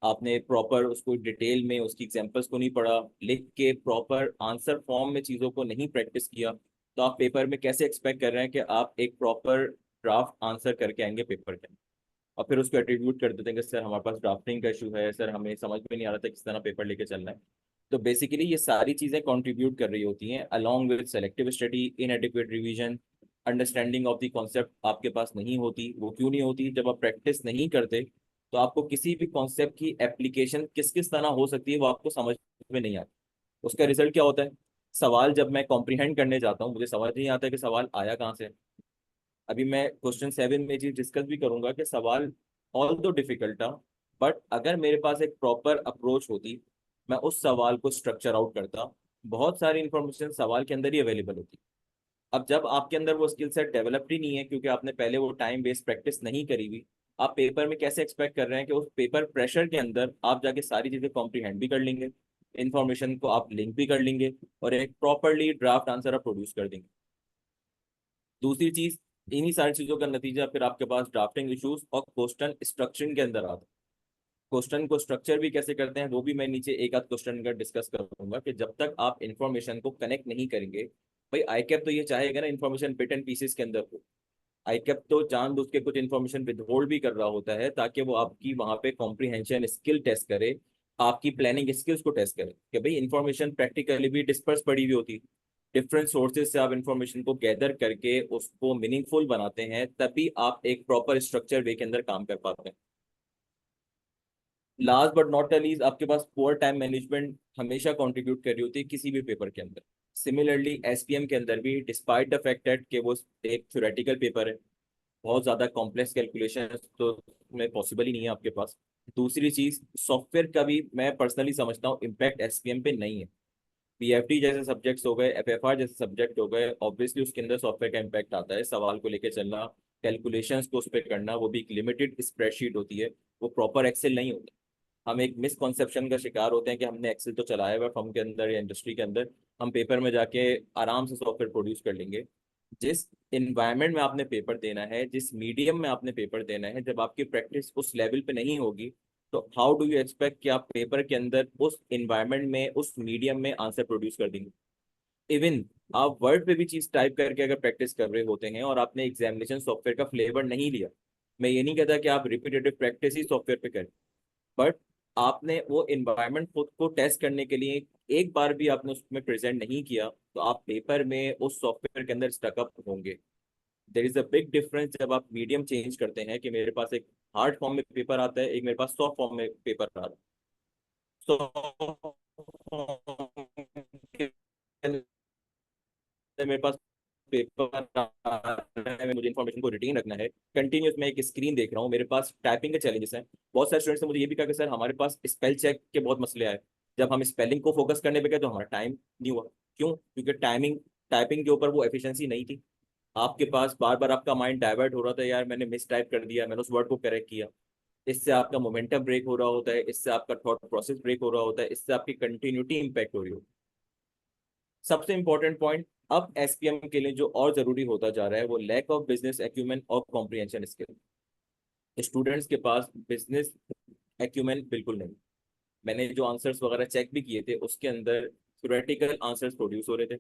आपने प्रॉपर उसको डिटेल में उसकी एग्जांपल्स को नहीं पढ़ा, लिख के प्रॉपर आंसर फॉर्म में चीज़ों को नहीं प्रैक्टिस किया, तो आप पेपर में कैसे एक्सपेक्ट कर रहे हैं कि आप एक प्रॉपर ड्राफ्ट आंसर करके आएंगे पेपर के? और फिर उसको एट्रीब्यूट कर देते हैं कि सर हमारे पास ड्राफ्टिंग का इशू है, सर हमें समझ में नहीं आ रहा था किस तरह पेपर लेके चलना है। तो बेसिकली ये सारी चीज़ें कंट्रीब्यूट कर रही होती हैं, along with selective study, इनएडिक्वेट revision, understanding of the concept आपके पास नहीं होती। वो क्यों नहीं होती? जब आप प्रैक्टिस नहीं करते तो आपको किसी भी कॉन्सेप्ट की एप्लीकेशन किस किस तरह हो सकती है वो आपको समझ में नहीं आती। उसका रिजल्ट क्या होता है? सवाल जब मैं कॉम्प्रीहेंड करने जाता हूँ मुझे समझ नहीं आता कि सवाल आया कहाँ से। अभी मैं क्वेश्चन 7 में ये चीज डिस्कस भी करूंगा कि सवाल ऑल दो डिफिकल्ट था, बट अगर मेरे पास एक प्रॉपर अप्रोच होती, मैं उस सवाल को स्ट्रक्चर आउट करता, बहुत सारी इंफॉर्मेशन सवाल के अंदर ही अवेलेबल होती है। अब जब आपके अंदर वो स्किल सेट डेवलप्ड ही नहीं है, क्योंकि आपने पहले वो टाइम वेस्ट प्रैक्टिस नहीं करी हुई, आप पेपर में कैसे एक्सपेक्ट कर रहे हैं कि उस पेपर प्रेशर के अंदर आप जाके सारी चीजें कॉम्प्रीहेंड भी कर लेंगे, इन्फॉर्मेशन को आप लिंक भी कर लेंगे, और एक प्रॉपरली ड्राफ्ट आंसर आप प्रोड्यूस कर देंगे। दूसरी चीज, इन्हीं सारी चीजों का नतीजा फिर आपके पास ड्राफ्टिंग इश्यूज और क्वेश्चन स्ट्रक्चरिंग के अंदर आता है। क्वेश्चन को स्ट्रक्चर भी कैसे करते हैं वो भी मैं नीचे एक आध क्वेश्चन का डिस्कस करूंगा, कि जब तक आप इन्फॉर्मेशन को कनेक्ट नहीं करेंगे, भाई आईकैप तो ये चाहेगा ना इन्फॉर्मेशन बिट एंड पीसेस के अंदर हो। आईकैप तो जानबूझ के कुछ इन्फॉर्मेशन विदहोल्ड भी कर रहा होता है, ताकि वो आपकी वहां पे कॉम्प्रीहेंशन स्किल टेस्ट करे, आपकी प्लानिंग स्किल्स को टेस्ट करे, कि भाई इन्फॉर्मेशन प्रैक्टिकली भी डिस्पर्स पड़ी हुई होती है, डिफरेंट सोर्सेज से आप इन्फॉर्मेशन को गैदर करके उसको मीनिंगफुल बनाते हैं, तभी आप एक प्रॉपर स्ट्रक्चर वे के अंदर काम कर पाते हैं। लास्ट बट नॉट लीस्ट, आपके पास पुअर टाइम मैनेजमेंट हमेशा कंट्रीब्यूट कर रही होती है किसी भी पेपर के अंदर। सिमिलरली एसपीएम के अंदर भी, डिस्पाइट द फैक्ट दैट कि वो एक थ्योरेटिकल पेपर है, बहुत ज्यादा कॉम्प्लेक्स कैलकुलेशन तो में पॉसिबल ही नहीं है आपके पास। दूसरी चीज, सॉफ्टवेयर का भी मैं पर्सनली समझता हूँ इम्पैक्ट एसपीएम पे नहीं है। पीएफटी जैसे सब्जेक्ट्स हो गए, एफएफआर जैसे सब्जेक्ट हो गए, ऑब्वियसली उसके अंदर सॉफ्टवेयर का इम्पैक्ट आता है, सवाल को लेकर चलना, कैलकुलेशंस को उस पर करना, वो भी एक लिमिटेड स्प्रेडशीट होती है, वो प्रॉपर एक्सेल नहीं होता। हम एक मिसकॉन्सेप्शन का शिकार होते हैं कि हमने एक्सेल तो चलाया हुआ फर्म के अंदर या इंडस्ट्री के अंदर, हम पेपर में जाके आराम से सॉफ्टवेयर प्रोड्यूस कर लेंगे। जिस इन्वायरमेंट में आपने पेपर देना है, जिस मीडियम में आपने पेपर देना है, जब आपकी प्रैक्टिस उस लेवल पे नहीं होगी, तो हाउ डू यू एक्सपेक्ट कि आप पेपर के अंदर उस इन्वायरमेंट में, उस मीडियम में आंसर प्रोड्यूस कर देंगे। इवन आप वर्ड पे भी चीज टाइप करके अगर प्रैक्टिस कर रहे होते हैं और आपने एग्जामिनेशन सॉफ्टवेयर का फ्लेवर नहीं लिया, मैं ये नहीं कहता कि आप रिपीटेटिव प्रैक्टिस ही सॉफ्टवेयर पे करें, बट आपने वो इन्वायरमेंट खुद को टेस्ट करने के लिए एक बार भी आपने उसमें प्रेजेंट नहीं किया, तो आप पेपर में उस सॉफ्टवेयर के अंदर स्टकअप होंगे। There is a big difference जब आप मीडियम चेंज करते हैं, कि मेरे पास एक हार्ड फॉर्म में पेपर आता है, एक मेरे पास सॉफ्ट फॉर्म में पेपर आता है। सॉफ्ट मेरे पास पेपर आ रहा है, मुझे इन्फॉर्मेशन को रिटेन रखना है, कंटिन्यूस मैं एक स्क्रीन देख रहा हूँ, मेरे पास टाइपिंग के चैलेंजेस हैं। बहुत सारे स्टूडेंट्स ने मुझे ये भी कहा कि सर हमारे पास स्पेल चेक के बहुत मसले आए, जब हम स्पेलिंग को फोकस करने पे गए तो हमारा टाइम नहीं हुआ। क्यों? क्योंकि टाइपिंग के ऊपर वो एफिशिएंसी नहीं थी। आपके पास बार बार आपका माइंड डाइवर्ट हो रहा था, यार मैंने मिस टाइप कर दिया, मैंने उस वर्ड को करेक्ट किया। इससे आपका मोमेंटम ब्रेक हो रहा होता है, इससे आपका थॉट प्रोसेस ब्रेक हो रहा होता है, इससे आपकी कंटिन्यूटी इंपैक्ट हो रही होती है। सबसे इंपॉर्टेंट पॉइंट अब एसपीएम के लिए जो और जरूरी होता जा रहा है, वो लैक ऑफ बिजनेस एक्यूमेन और कॉम्प्रिहेंशन स्किल। स्टूडेंट्स के पास बिजनेस एक्यूमेन बिल्कुल नहीं। मैंने जो आंसर्स वगैरह चेक भी किए थे, उसके अंदर थ्योरेटिकल आंसर्स प्रोड्यूस हो रहे थे,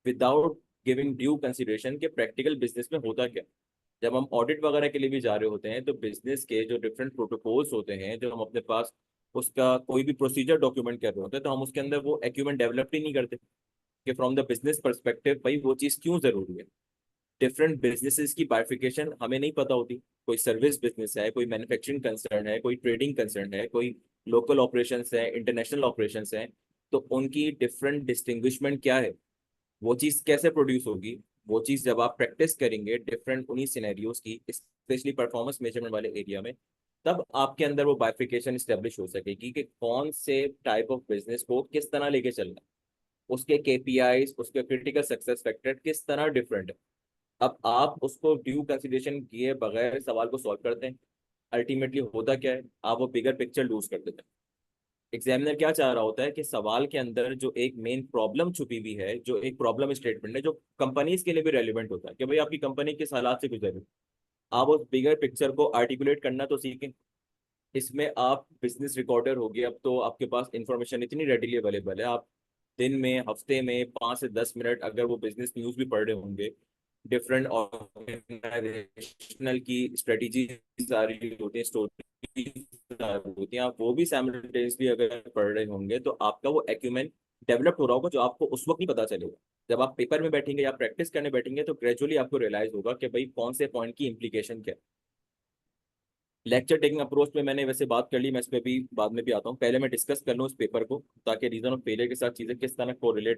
विदाउट गिविंग ड्यू कंसिडरेशन के प्रैक्टिकल बिजनेस में होता क्या। जब हम ऑडिट वगैरह के लिए भी जा रहे होते हैं, तो बिजनेस के जो डिफरेंट प्रोटोकॉल्स होते हैं, जो हम अपने पास उसका कोई भी प्रोसीजर डॉक्यूमेंट कर रहे होते हैं, तो हम उसके अंदर वो एक्यूमेंट डेवलप ही नहीं करते, कि फ्रॉम द बिजनेस परस्पेक्टिव भाई वो चीज़ क्यों जरूरी है। डिफरेंट बिजनेसेस की बाइफिकेशन हमें नहीं पता होती, कोई सर्विस बिजनेस है, कोई मैन्युफैक्चरिंग कंसर्न है, कोई ट्रेडिंग कंसर्न है, कोई लोकल ऑपरेशंस है, इंटरनेशनल ऑपरेशंस हैं, तो उनकी डिफरेंट डिस्टिंग्विशमेंट क्या है, वो चीज़ कैसे प्रोड्यूस होगी। वो चीज़ जब आप प्रैक्टिस करेंगे डिफरेंट उन्हीं सिनेरियोज की, स्पेशली परफॉर्मेंस मेजरमेंट वाले एरिया में, तब आपके अंदर वो बाइफिकेशन स्टेब्लिश हो सकेगी कि कौन से टाइप ऑफ बिजनेस को किस तरह लेके चलना है, उसके केपीआईज, उसके क्रिटिकल सक्सेस फैक्टर किस तरह डिफरेंट है। अब आप उसको ड्यू कंसिडरेशन किए बगैर सवाल को सॉल्व करते हैं, अल्टीमेटली होता क्या है, आप वो बिगर पिक्चर लूज कर देते हैं। एग्जामिनर क्या चाह रहा होता है कि सवाल के अंदर जो एक मेन प्रॉब्लम छुपी हुई है, जो एक प्रॉब्लम स्टेटमेंट है, जो कंपनीज के लिए भी रेलिवेंट होता है, कि भाई आपकी कंपनी किस हालात से गुजर रही है, आप उस बिगर पिक्चर को आर्टिकुलेट करना तो सीखें। इसमें आप बिजनेस रिकॉर्डर हो गए, अब तो आपके पास इंफॉर्मेशन इतनी रेडिली अवेलेबल है, आप दिन में, हफ्ते में 5 से 10 मिनट अगर वो बिजनेस न्यूज भी पढ़ रहे होंगे, डिफरेंट ऑर्गेनाइजेशनल की स्ट्रेटजी आ रही होती है, स्टोरीज आ रही होती हैं, आप वो भी साइमल्टेनियसली अगर पढ़ रहे होंगे, तो आपका वो एक्यूमेंट डेवलप हो रहा होगा, जो आपको उस वक्त नहीं पता चलेगा। जब आप पेपर में बैठेंगे या प्रैक्टिस करने बैठेंगे, तो ग्रेजुअली आपको रियलाइज होगा कि भाई कौन से पॉइंट की इंप्लीकेशन क्या है। लेक्चर टेकिंग अप्रोच पे मैंने वैसे बात कर ली, मैं इस पे भी बाद में भी आता हूँ, पहले मैं डिस्कस कर लूँ इस पेपर को, ताकि रीजन ऑफ फेलियर के साथ चीजें किस तरह को रिलेट